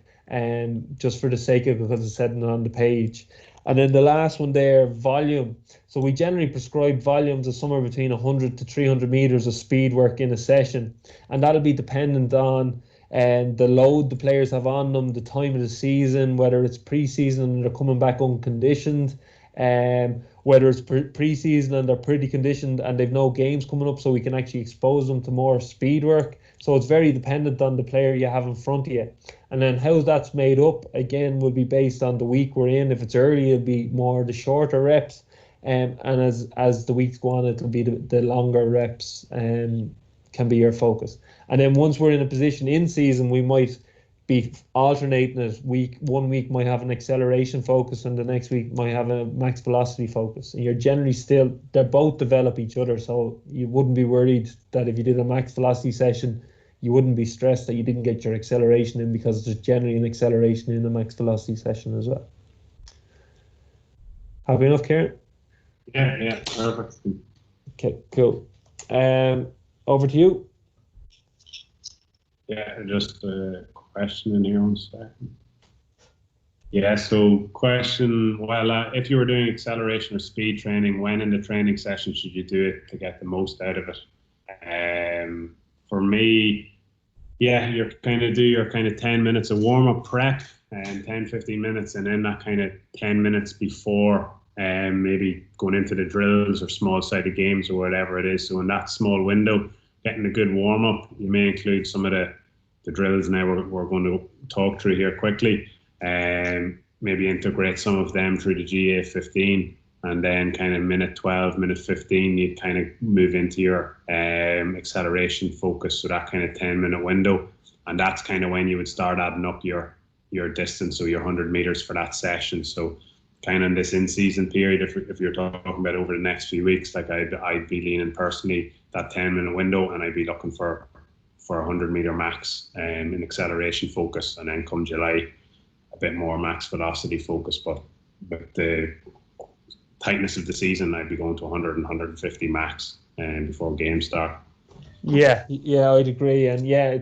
just for the sake of it, because it's said on the page. And then the last one there, volume. So we generally prescribe volumes of somewhere between 100 to 300 meters of speed work in a session, and that'll be dependent on the load the players have on them, the time of the season, whether it's pre-season and they're coming back unconditioned, whether it's pre-season and they're pretty conditioned and they've no games coming up, so we can actually expose them to more speed work. So it's very dependent on the player you have in front of you. And then how that's made up, again, will be based on the week we're in. If it's early, it'll be more the shorter reps, and as the weeks go on, it'll be the longer reps can be your focus. And then once we're in a position in season, we might be alternating it. One week might have an acceleration focus and the next week might have a max velocity focus. And you're generally they both develop each other. So you wouldn't be worried that if you did a max velocity session, you wouldn't be stressed that you didn't get your acceleration in, because there's generally an acceleration in the max velocity session as well. Happy enough, Ciaran? Yeah, perfect. Okay, cool. Over to you. Yeah, just a question in here 1 second. Yeah, so question, well, if you were doing acceleration or speed training, when in the training session should you do it to get the most out of it? For me, yeah, you're kind of do your kind of 10 minutes of warm up prep and 10, 15 minutes, and then that kind of 10 minutes before maybe going into the drills or small sided games or whatever it is. So in that small window, getting a good warm up, you may include some of the drills now we're going to talk through here quickly, and maybe integrate some of them through the GAA 15, and then kind of minute 12, minute 15, you kind of move into your acceleration focus, so that kind of 10-minute window, and that's kind of when you would start adding up your distance, so your 100 meters for that session. So kind of in this in-season period, if you're talking about over the next few weeks, like I'd be leaning personally that 10-minute window, and I'd be looking for a 100-meter max in acceleration focus, and then come July, a bit more max velocity focus. But with the tightness of the season, I'd be going to 100 and 150 max before game start. Yeah, I'd agree, and yeah,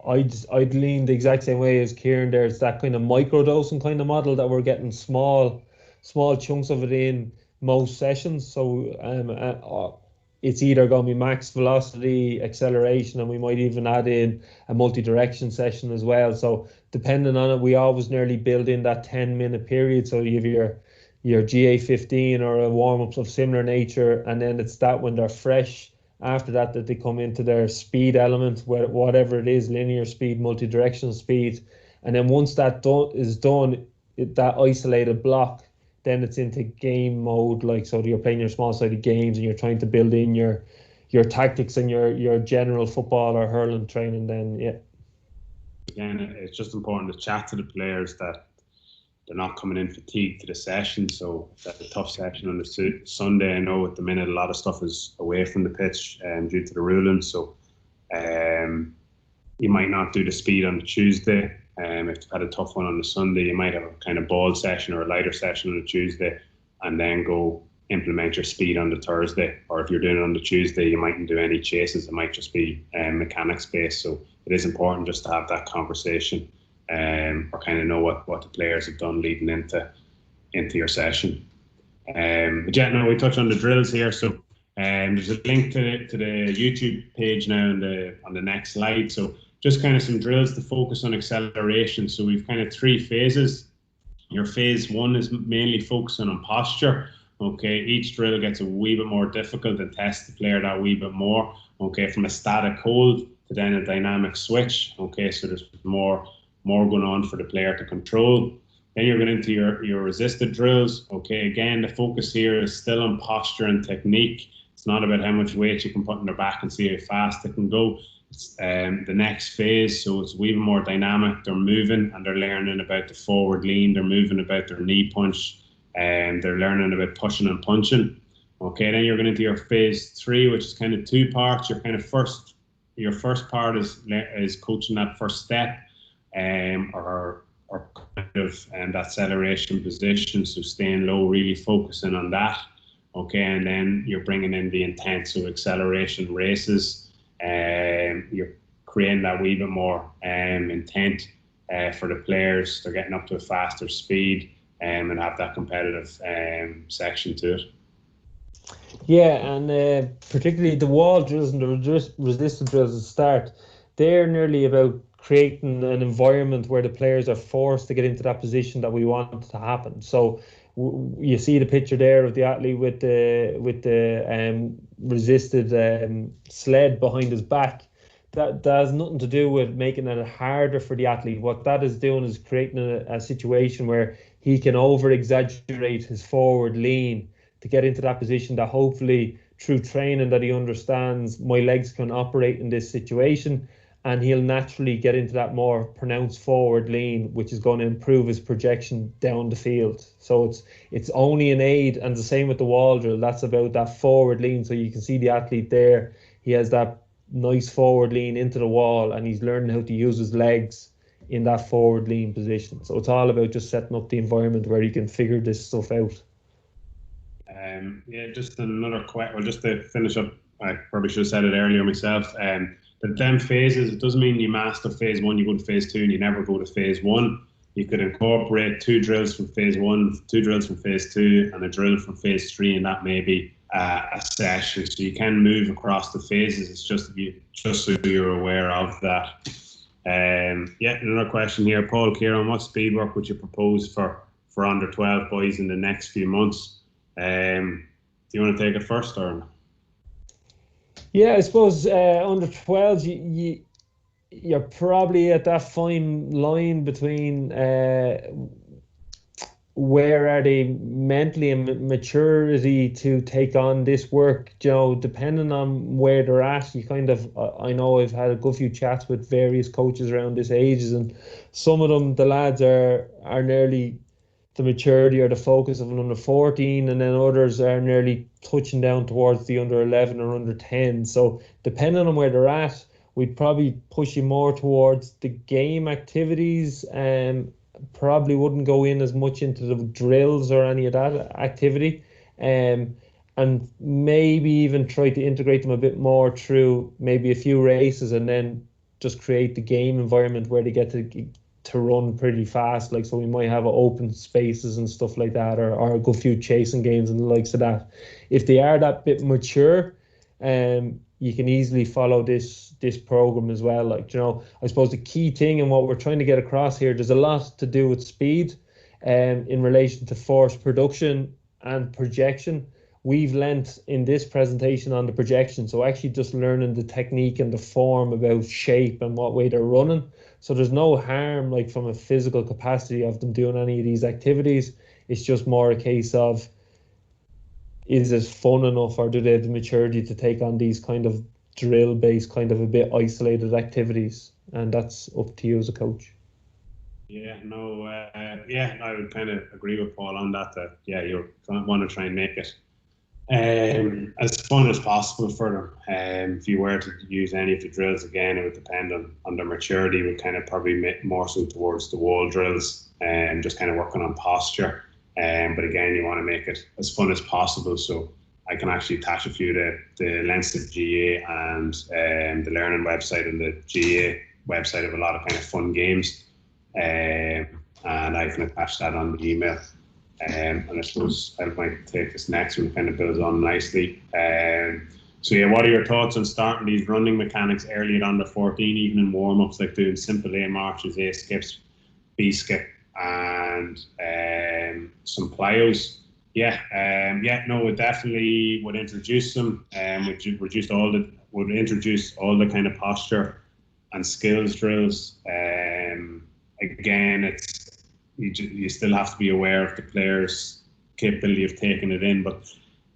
I'd lean the exact same way as Ciaran there. It's that kind of microdosing kind of model that we're getting small chunks of it in most sessions. So it's either going to be max velocity, acceleration, and we might even add in a multi-direction session as well. So depending on it, we always nearly build in that 10-minute period. So you have your GA 15 or a warm-ups of similar nature, and then it's that when they're fresh after that they come into their speed element, whatever it is, linear speed, multi-directional speed. And then once that is done, that isolated block, then it's into game mode. Like, so you're playing your small-sided games and you're trying to build in your tactics and your general football or hurling training. Then again, it's just important to chat to the players that they're not coming in fatigued to the session. So that's a tough session on the Sunday. I know at the minute a lot of stuff is away from the pitch due to the ruling. So you might not do the speed on the Tuesday. If you've had a tough one on the Sunday, you might have a kind of ball session or a lighter session on the Tuesday, and then go implement your speed on the Thursday. Or if you're doing it on the Tuesday, you mightn't do any chases. It might just be mechanics based. So it is important just to have that conversation, or kind of know what the players have done leading into your session. But yeah, no, we touch on the drills here. So there's a link to the YouTube page now on the next slide. So just kind of some drills to focus on acceleration. So we've kind of 3 phases. Your phase 1 is mainly focusing on posture. Okay, each drill gets a wee bit more difficult and tests the player that wee bit more. Okay, from a static hold to then a dynamic switch. Okay, so there's more going on for the player to control. Then you're going into your resisted drills. Okay, again, the focus here is still on posture and technique. It's not about how much weight you can put in their back and see how fast it can go. It's the next phase, so it's even more dynamic. They're moving and they're learning about the forward lean. They're moving about their knee punch, and they're learning about pushing and punching. Okay, then you're going into your phase 3, which is kind of 2 parts. Your first part is coaching that first step, or kind of that acceleration position. So staying low, really focusing on that. Okay, and then you're bringing in the intent, so acceleration races. You're creating that wee bit more intent for the players. They're getting up to a faster speed and have that competitive section to it. Yeah, and particularly the wall drills and the resistance drills at the start, they're nearly about creating an environment where the players are forced to get into that position that we want to happen. So you see the picture there of the athlete with the resisted sled behind his back. That has nothing to do with making it harder for the athlete. What that is doing is creating a situation where he can over-exaggerate his forward lean to get into that position that hopefully through training that he understands my legs can operate in this situation, and he'll naturally get into that more pronounced forward lean, which is going to improve his projection down the field. So it's only an aid, and the same with the wall drill. That's about that forward lean. So you can see the athlete there. He has that nice forward lean into the wall, and he's learning how to use his legs in that forward lean position. So it's all about just setting up the environment where he can figure this stuff out. Yeah, just another question. Well, just to finish up, I probably should have said it earlier myself. But them phases, it doesn't mean you master phase 1, you go to phase 2, and you never go to phase 1. you could incorporate 2 drills from phase 1, 2 drills from phase 2, and a drill from phase 3, and that may be a session. So you can move across the phases. It's just so you're aware of that. Another question here, Paul. Ciaran, what speed work would you propose for under 12 boys in the next few months? Do you want to take it first, or? Yeah, I suppose under 12s, you're probably at that fine line between where are they mentally and maturity to take on this work. Depending on where they're at, you kind of, I know I've had a good few chats with various coaches around this ages, and some of them, the lads are nearly the maturity or the focus of an under 14, and then others are nearly touching down towards the under 11 or under 10. So depending on where they're at, we'd probably push you more towards the game activities, and probably wouldn't go in as much into the drills or any of that activity, and maybe even try to integrate them a bit more through maybe a few races, and then just create the game environment where they get to run pretty fast. So we might have open spaces and stuff like that, or a good few chasing games and the likes of that. If they are that bit mature, you can easily follow this program as well. I suppose the key thing and what we're trying to get across here, there's a lot to do with speed, in relation to force production and projection. We've lent in this presentation on the projection, so actually just learning the technique and the form about shape and what way they're running. So there's no harm from a physical capacity of them doing any of these activities. It's just more a case of, is it fun enough, or do they have the maturity to take on these kind of drill-based, kind of a bit isolated activities? And that's up to you as a coach. I would kind of agree with Paul on that. You want to try and make it as fun as possible for them. If you were to use any of the drills, again, it would depend on their maturity. Would kind of probably make more so towards the wall drills, and just kind of working on posture. But again, you want to make it as fun as possible. So I can actually attach a few to the Leinster GAA and the learning website and the GAA website of a lot of kind of fun games. And I can attach that on the email. And I suppose I might take this next one, kind of builds on nicely. What are your thoughts on starting these running mechanics early at under 14, even in warm-ups, like doing simple A marches, A skips, B skip, and some plyos? We definitely would introduce them, and would introduce all the kind of posture and skills drills. Again, you still have to be aware of the player's capability of taking it in, but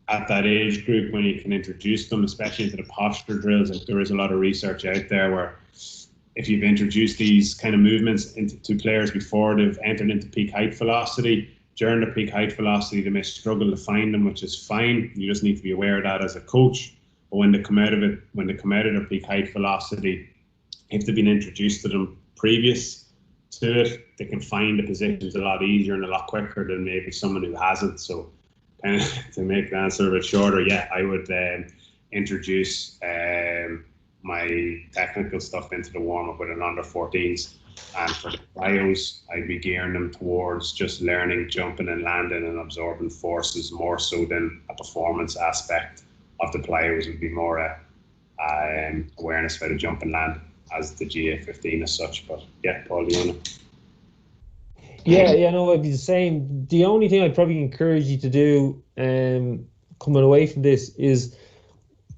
at that age group, when you can introduce them, especially into the posture drills, and there is a lot of research out there where if you've introduced these kind of movements to players before they've entered into peak height velocity, during the peak height velocity, they may struggle to find them, which is fine. You just need to be aware of that as a coach. But when they come out of their peak height velocity, if they've been introduced to them previous to it, they can find the positions a lot easier and a lot quicker than maybe someone who hasn't. So kind of to make the answer a bit shorter, I would introduce my technical stuff into the warm-up with an under 14s. And for the plyos, I'd be gearing them towards just learning jumping and landing and absorbing forces more so than a performance aspect of the plyos. Would be more awareness for the jump and land as the GA15 as such. But Paul, do you want to? I'd be the same. The only thing I'd probably encourage you to do coming away from this is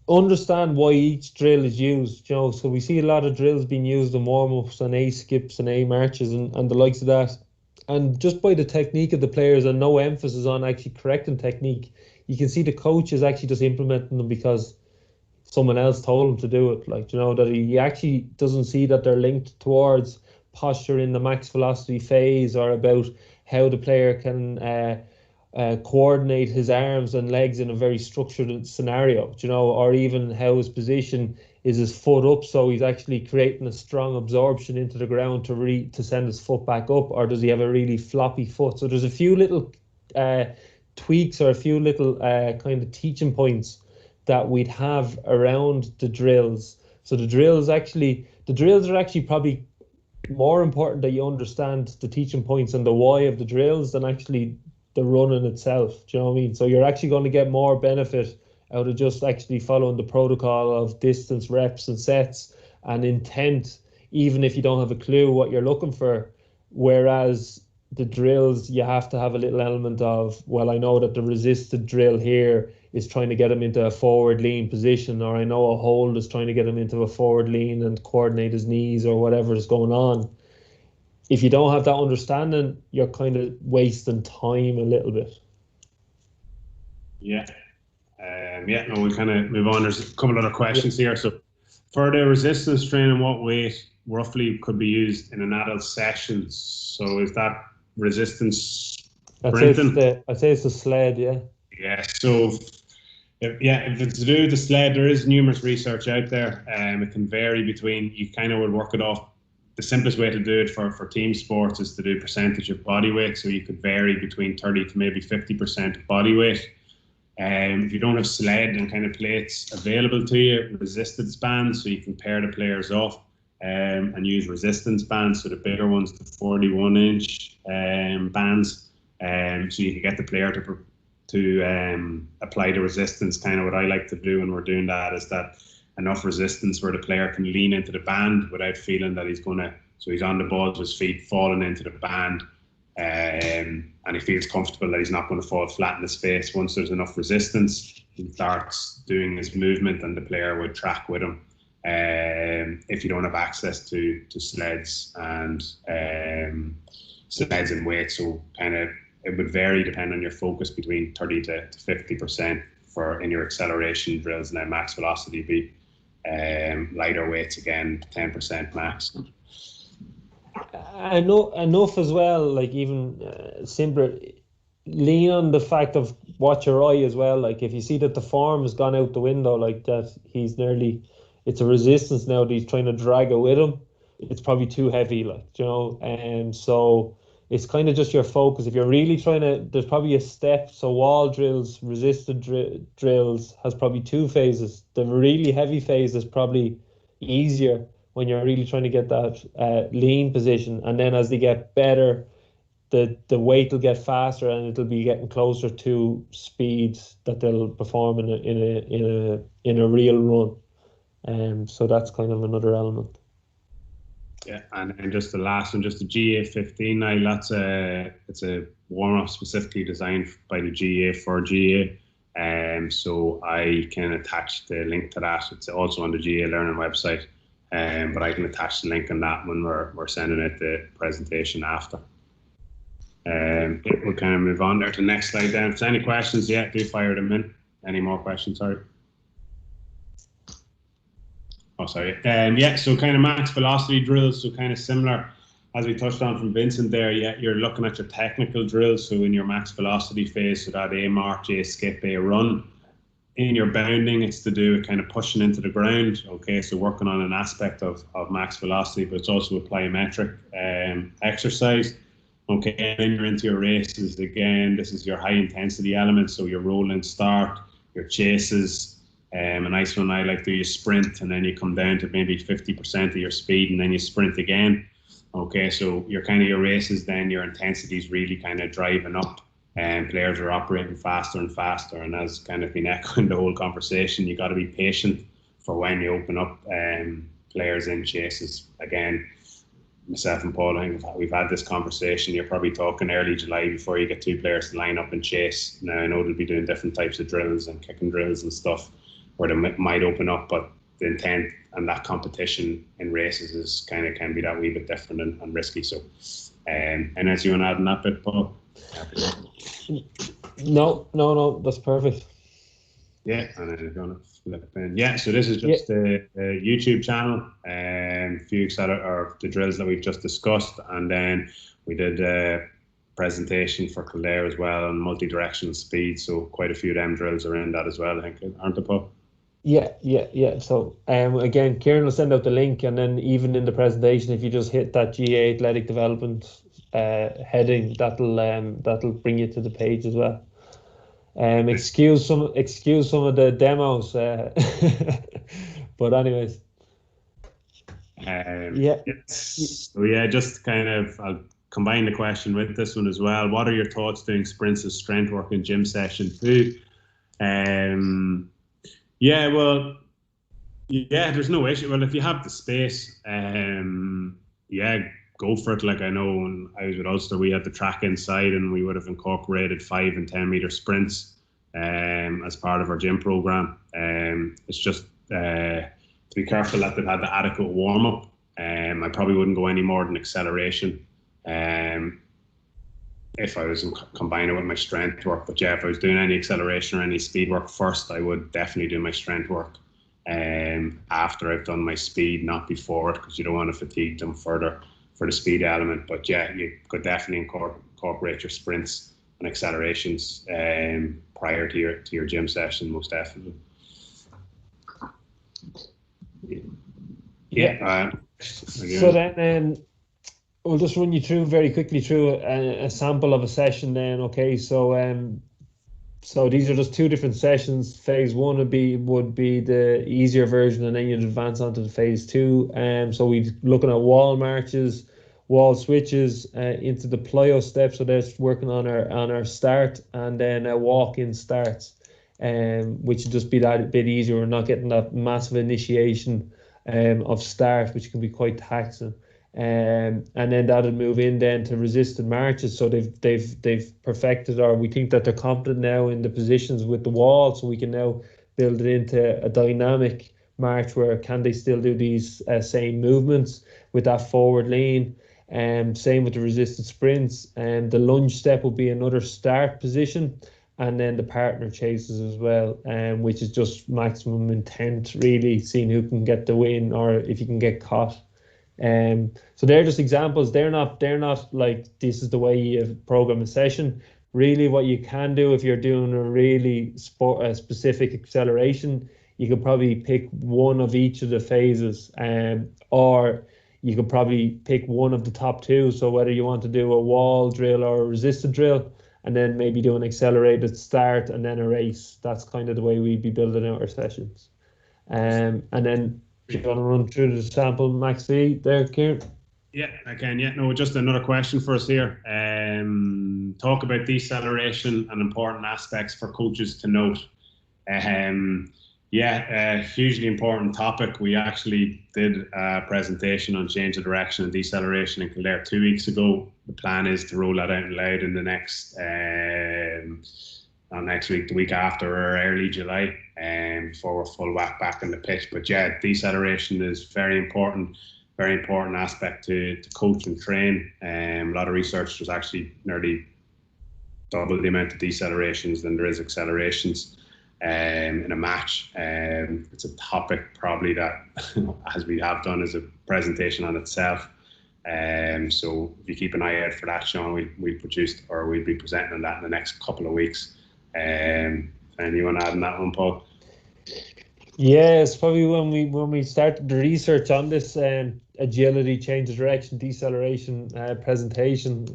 understand why each drill is used. So we see a lot of drills being used in warm-ups and A skips and A marches and the likes of that. And just by the technique of the players and no emphasis on actually correcting technique, you can see the coach is actually just implementing them because someone else told him to do it. That he actually doesn't see that they're linked towards posture in the max velocity phase, or about how the player can coordinate his arms and legs in a very structured scenario, or even how his position is his foot up, so he's actually creating a strong absorption into the ground to send his foot back up, or does he have a really floppy foot? So there's a few little tweaks or a few little kind of teaching points that we'd have around the drills. So the drills are actually probably more important that you understand the teaching points and the why of the drills than actually the running itself. Do you know what I mean? So you're actually going to get more benefit out of just actually following the protocol of distance, reps, and sets and intent, even if you don't have a clue what you're looking for. Whereas the drills, you have to have a little element of, well, I know that the resisted drill here is trying to get him into a forward lean position, or I know a hold is trying to get him into a forward lean and coordinate his knees or whatever is going on. If you don't have that understanding, you're kind of wasting time a little bit. Yeah. No, we kind of move on. There's a couple other questions here. So for the resistance training, what weight roughly could be used in an adult session? So is that resistance sprinting? I'd say it's the sled, yeah. Yeah, so if it's to do with the sled, there is numerous research out there. It can vary between, you kind of would work it off. The simplest way to do it for team sports is to do percentage of body weight. So you could vary between 30 to maybe 50% body weight. If you don't have sled and kind of plates available to you, resistance bands, so you can pair the players off and use resistance bands. So the bigger ones, the 41-inch bands, so you can get the player to apply the resistance. Kind of what I like to do when we're doing that is that enough resistance where the player can lean into the band without feeling that he's on the ball with his feet falling into the band. And he feels comfortable that he's not going to fall flat in his face. Once there's enough resistance, he starts doing his movement and the player would track with him. If you don't have access to sleds and weight, so kind of it would vary depending on your focus between 30 to 50% for in your acceleration drills, and then max velocity be lighter weights again, 10% max. I know enough as well, like even simpler, lean on the fact of watch your eye as well. Like if you see that the form has gone out the window, like that it's a resistance now that he's trying to drag it with him, it's probably too heavy, like, you know, and so it's kind of just your focus. If you're really trying to, there's probably a step. So wall drills, resisted drills has probably two phases. The really heavy phase is probably easier when you're really trying to get that lean position, and then as they get better, the weight will get faster and it'll be getting closer to speeds that they'll perform in a real run. So that's kind of another element. Yeah, and just the last one, just the GAA 15 now, it's a warm-up specifically designed by the GAA for GAA. So I can attach the link to that. It's also on the GAA Learning website. But I can attach the link on that when we're sending it the presentation after. We'll kind of move on there to the next slide then. If there's any questions, yeah, do fire them in. Any more questions, sorry? Oh, sorry. So kind of max velocity drills, so kind of similar as we touched on from Vincent there. Yeah, you're looking at your technical drills, so in your max velocity phase, so that A march, A skip, A run. In your bounding, it's to do with kind of pushing into the ground. Okay, so working on an aspect of max velocity, but it's also a plyometric exercise. Okay, and then you're into your races. Again, this is your high intensity element. So your rolling start, your chases. A nice one I like to do, you sprint, and then you come down to maybe 50% of your speed, and then you sprint again. Okay, so your races, then your intensity is really kind of driving up. And players are operating faster and faster, and as kind of been echoing the whole conversation, you got to be patient for when you open up players in chases. Again, myself and Paul, I think we've had this conversation. You're probably talking early July before you get two players to line up and chase. Now I know they'll be doing different types of drills and kicking drills and stuff where they might open up, but the intent and that competition in races is kind of can be that wee bit different and risky. So, and as you want to add on that bit, Paul? No, that's perfect. Yeah, and then going to flip in. Yeah, so this is just the YouTube channel, and a few are the drills that we've just discussed, and then we did a presentation for Kildare as well on multi-directional speed. So quite a few of them drills are in that as well, I think, aren't they, Paul? Yeah. So again, Ciaran will send out the link, and then even in the presentation, if you just hit that GAA Athletic Development heading, that'll bring you to the page as well. Excuse some of the demos, but anyways. Yeah. So yeah, just kind of I'll combine the question with this one as well. What are your thoughts doing sprints as strength work in gym session too? Yeah, well, yeah, there's no issue. Well, if you have the space, yeah, go for it. Like I know when I was with Ulster, we had the track inside, and we would have incorporated 5 and 10 meter sprints as part of our gym program. It's just to be careful that they've had the adequate warm up. I probably wouldn't go any more than acceleration. If I was combining it with my strength work, but yeah, if I was doing any acceleration or any speed work first, I would definitely do my strength work after I've done my speed, not before it, because you don't want to fatigue them further for the speed element. But yeah, you could definitely incorporate your sprints and accelerations prior to your gym session, most definitely. Yeah. So then we'll just run you through very quickly through a sample of a session then. Okay, so so these are just 2 different sessions. Phase 1 would be the easier version, and then you'd advance onto the phase 2. So we're looking at wall marches, wall switches, into the plyo steps. So that's working on our start, and then walk-in starts, which would just be that bit easier. We're not getting that massive initiation of start, which can be quite taxing. And then that'll move in then to resisted marches. So they've perfected, or we think that they're competent now in the positions with the wall. So we can now build it into a dynamic march where can they still do these same movements with that forward lean. Same with the resisted sprints. And the lunge step will be another start position, and then the partner chases as well, which is just maximum intent, really seeing who can get the win or if you can get caught. So they're just examples. They're not like this is the way you program a session. Really, what you can do if you're doing a really specific acceleration, you could probably pick one of each of the phases, or you could probably pick one of the top 2. So whether you want to do a wall drill or a resisted drill, and then maybe do an accelerated start and then a race. That's kind of the way we'd be building out our sessions. And then do you want to run through the sample, Max V, there, Ciaran? Yeah, I can. Yeah, no, just another question for us here. Talk about deceleration and important aspects for coaches to note. Yeah, hugely important topic. We actually did a presentation on change of direction and deceleration in Kildare 2 weeks ago. The plan is to roll that out loud in the next, not next week, the week after, or early July, before we're full whack back on the pitch. But yeah, deceleration is very important aspect to coach and train. A lot of research, there's actually nearly double the amount of decelerations than there is accelerations in a match. It's a topic probably that, as we have done, is a presentation on itself. So if you keep an eye out for that, Sean, we'll be presenting on that in the next couple of weeks. Anyone adding that one, Paul? Yeah, it's probably when we started the research on this agility, change of direction, deceleration presentation,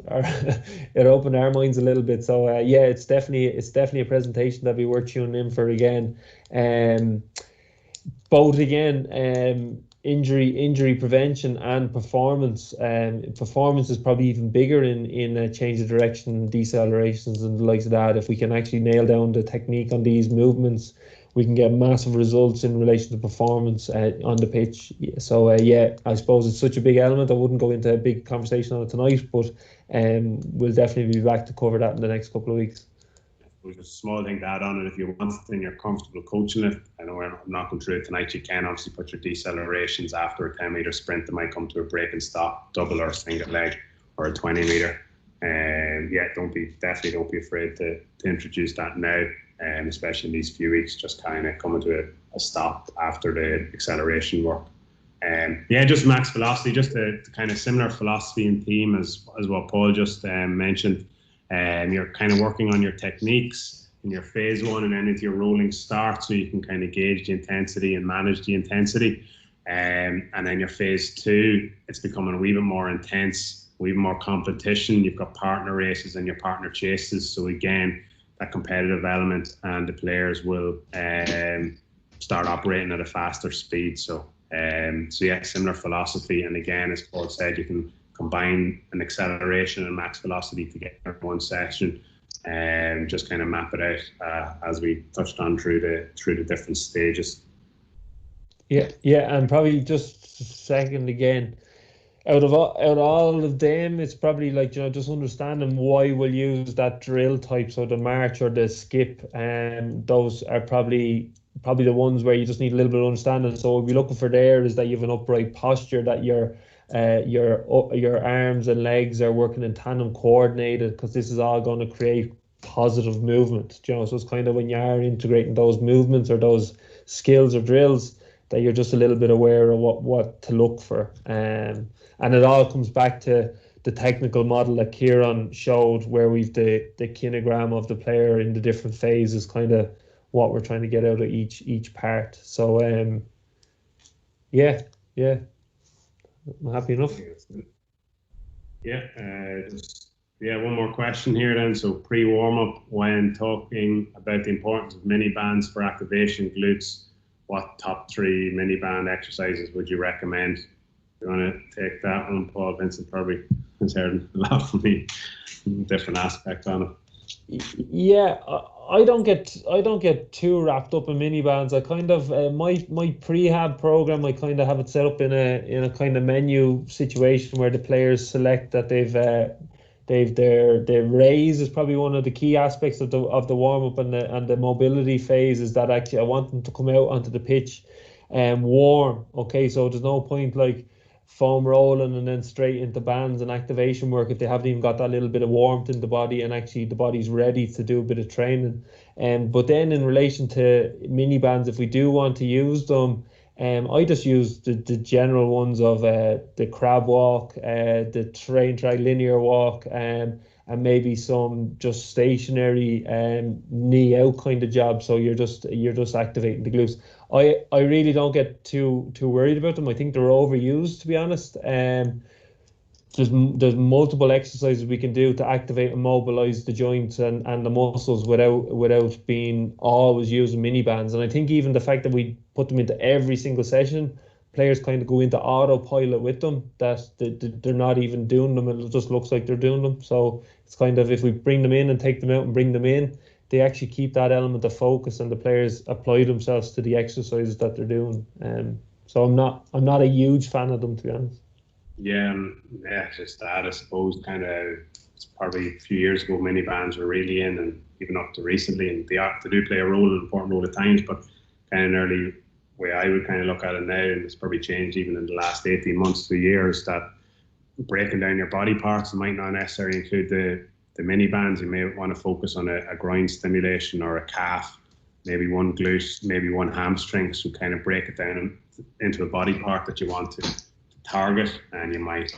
it opened our minds a little bit. So yeah, it's definitely a presentation that'd be worth tuning in for again. Both again, injury prevention and performance. Performance is probably even bigger in change of direction, decelerations and the likes of that. If we can actually nail down the technique on these movements, we can get massive results in relation to performance on the pitch. So yeah, I suppose it's such a big element. I wouldn't go into a big conversation on it tonight, but we'll definitely be back to cover that in the next couple of weeks. Just a small thing to add on it. If you want it and you're comfortable coaching it, I know I'm not going through it tonight, you can obviously put your decelerations after a 10 meter sprint that might come to a break and stop, double or single leg, or a 20 meter. Yeah, don't be afraid to introduce that now, especially in these few weeks, just kind of coming to a stop after the acceleration work. Yeah, just max velocity, just a kind of similar philosophy and theme as what Paul just mentioned. You're kind of working on your techniques in your phase 1 and then into your rolling start, so you can kind of gauge the intensity and manage the intensity. And then your phase 2, it's becoming a wee bit more intense, a wee bit more competition. You've got partner races and your partner chases. So again, that competitive element, and the players will start operating at a faster speed. So So yeah, similar philosophy. And again, as Paul said, you can combine an acceleration and max velocity together in one session, and just kind of map it out as we touched on through the different stages. Yeah, and probably just second again. Out of all of them, it's probably like, just understanding why we'll use that drill type, so the march or the skip, and those are probably the ones where you just need a little bit of understanding. So what we're looking for there is that you have an upright posture, that your arms and legs are working in tandem, coordinated, because this is all going to create positive movement. So it's kind of when you are integrating those movements or those skills or drills, that you're just a little bit aware of what to look for. And it all comes back to the technical model that Ciaran showed, where we've the kilogram of the player in the different phases, kind of what we're trying to get out of each part. So yeah, I'm happy enough. One more question here then. So pre-warm-up, when talking about the importance of mini bands for activation glutes, what top 3 mini band exercises would you recommend? You want to take that one, Paul? Vincent probably has heard a lot from me, different aspect on it. Yeah, I don't get too wrapped up in mini bands. I kind of my prehab program, I kind of have it set up in a kind of menu situation where the players select that their raise is probably one of the key aspects of the warm up, and the mobility phase is that actually I want them to come out onto the pitch warm. Okay, so there's no point like foam rolling and then straight into bands and activation work if they haven't even got that little bit of warmth in the body and actually the body's ready to do a bit of training. But then in relation to mini bands, if we do want to use them, I just use the general ones of the crab walk, the train trilinear walk, and maybe some just stationary knee out kind of job. So you're just activating the glutes. I really don't get too worried about them. I think they're overused, to be honest. There's multiple exercises we can do to activate and mobilize the joints and the muscles without being always using mini bands. And I think even the fact that we put them into every single session, players kind of go into autopilot with them, that they're not even doing them. It just looks like they're doing them. So it's kind of, if we bring them in and take them out and bring them in, they actually keep that element of focus and the players apply themselves to the exercises that they're doing. So I'm not a huge fan of them, to be honest. Yeah, just that, I suppose, kind of, it's probably a few years ago mini bands were really in, and even up to recently, and they do play an important role at times, but kind of an early way I would kind of look at it now, and it's probably changed even in the last 18 months to years, that breaking down your body parts might not necessarily include the mini bands. You may want to focus on a groin stimulation or a calf, maybe one glute, maybe one hamstring, so kind of break it down into a body part that you want to target, and you might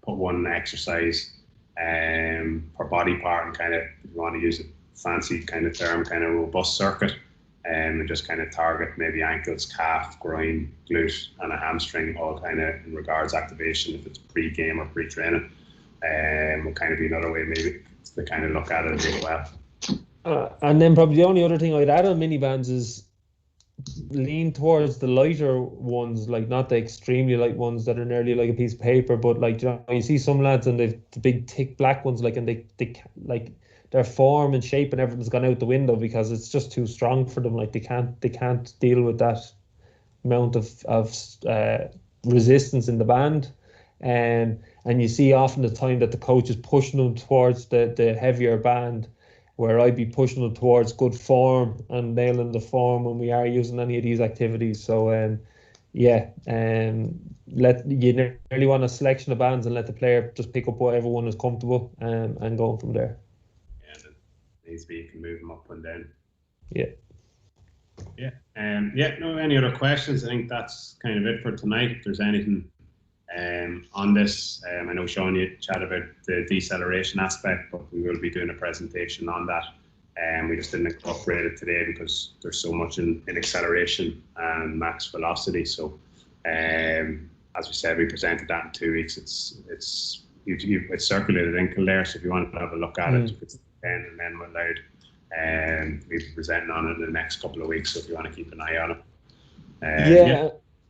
put one exercise per body part, and kind of, if you want to use a fancy kind of term, kind of robust circuit, and just kind of target maybe ankles, calf, groin, glute, and a hamstring, all kind of in regards activation if it's pre-game or pre-training. Will kind of be another way maybe to kind of look at it as well. And then probably the only other thing I'd add on mini bands is lean towards the lighter ones, like not the extremely light ones that are nearly like a piece of paper, but like, you see some lads and they've the big thick black ones, like, and they like their form and shape and everything's gone out the window because it's just too strong for them. Like they can't deal with that amount of resistance in the band. And you see often the time that the coach is pushing them towards the heavier band, where I'd be pushing them towards good form and nailing the form when we are using any of these activities. So you really want a selection of bands and let the player just pick up whatever one is comfortable and go from there. Yeah, and it needs to be, you can move them up and down. Yeah. No, any other questions? I think that's kind of it for tonight. If there's anything on this, I know, Sean, you chat about the deceleration aspect, but we will be doing a presentation on that, and we just didn't incorporate it today because there's so much in acceleration and max velocity. So as we said, we presented that in 2 weeks. It's circulated in Kildare, so if you want to have a look at it, you could stand and then we're allowed, and we'll be presenting on it in the next couple of weeks, so if you want to keep an eye on it.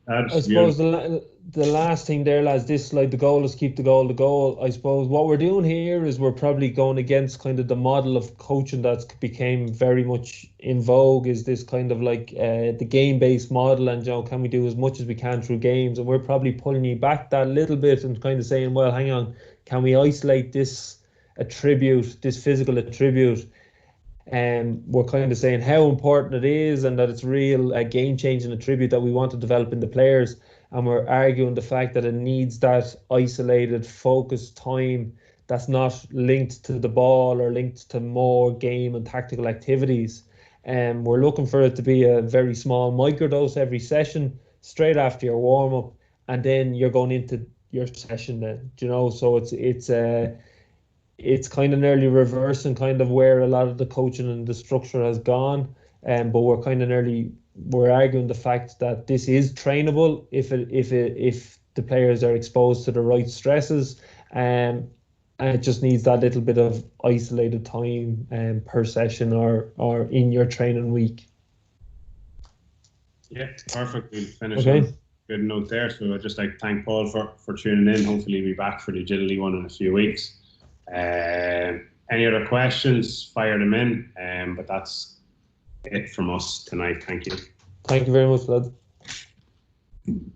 I suppose the last thing there, lads, this, like, the goal is keep the goal. I suppose what we're doing here is we're probably going against kind of the model of coaching that's became very much in vogue, is this kind of like the game-based model, and, you know, can we do as much as we can through games? And we're probably pulling you back that little bit and kind of saying, well, hang on, can we isolate this attribute, this physical attribute? And we're kind of saying how important it is, and that it's real a game-changing attribute that we want to develop in the players. And we're arguing the fact that it needs that isolated, focused time that's not linked to the ball or linked to more game and tactical activities. And we're looking for it to be a very small microdose every session, straight after your warm-up, and then you're going into your session then, you know. So it's kind of nearly reversing kind of where a lot of the coaching and the structure has gone. But we're arguing the fact that this is trainable if the players are exposed to the right stresses, and it just needs that little bit of isolated time per session or in your training week. Yeah, perfect. We'll finish on good note there. So I'd just like to thank Paul for tuning in. Hopefully he'll be back for the Divilly one in a few weeks. Any other questions, fire them in. But that's it from us tonight. Thank you. Thank you very much, lads.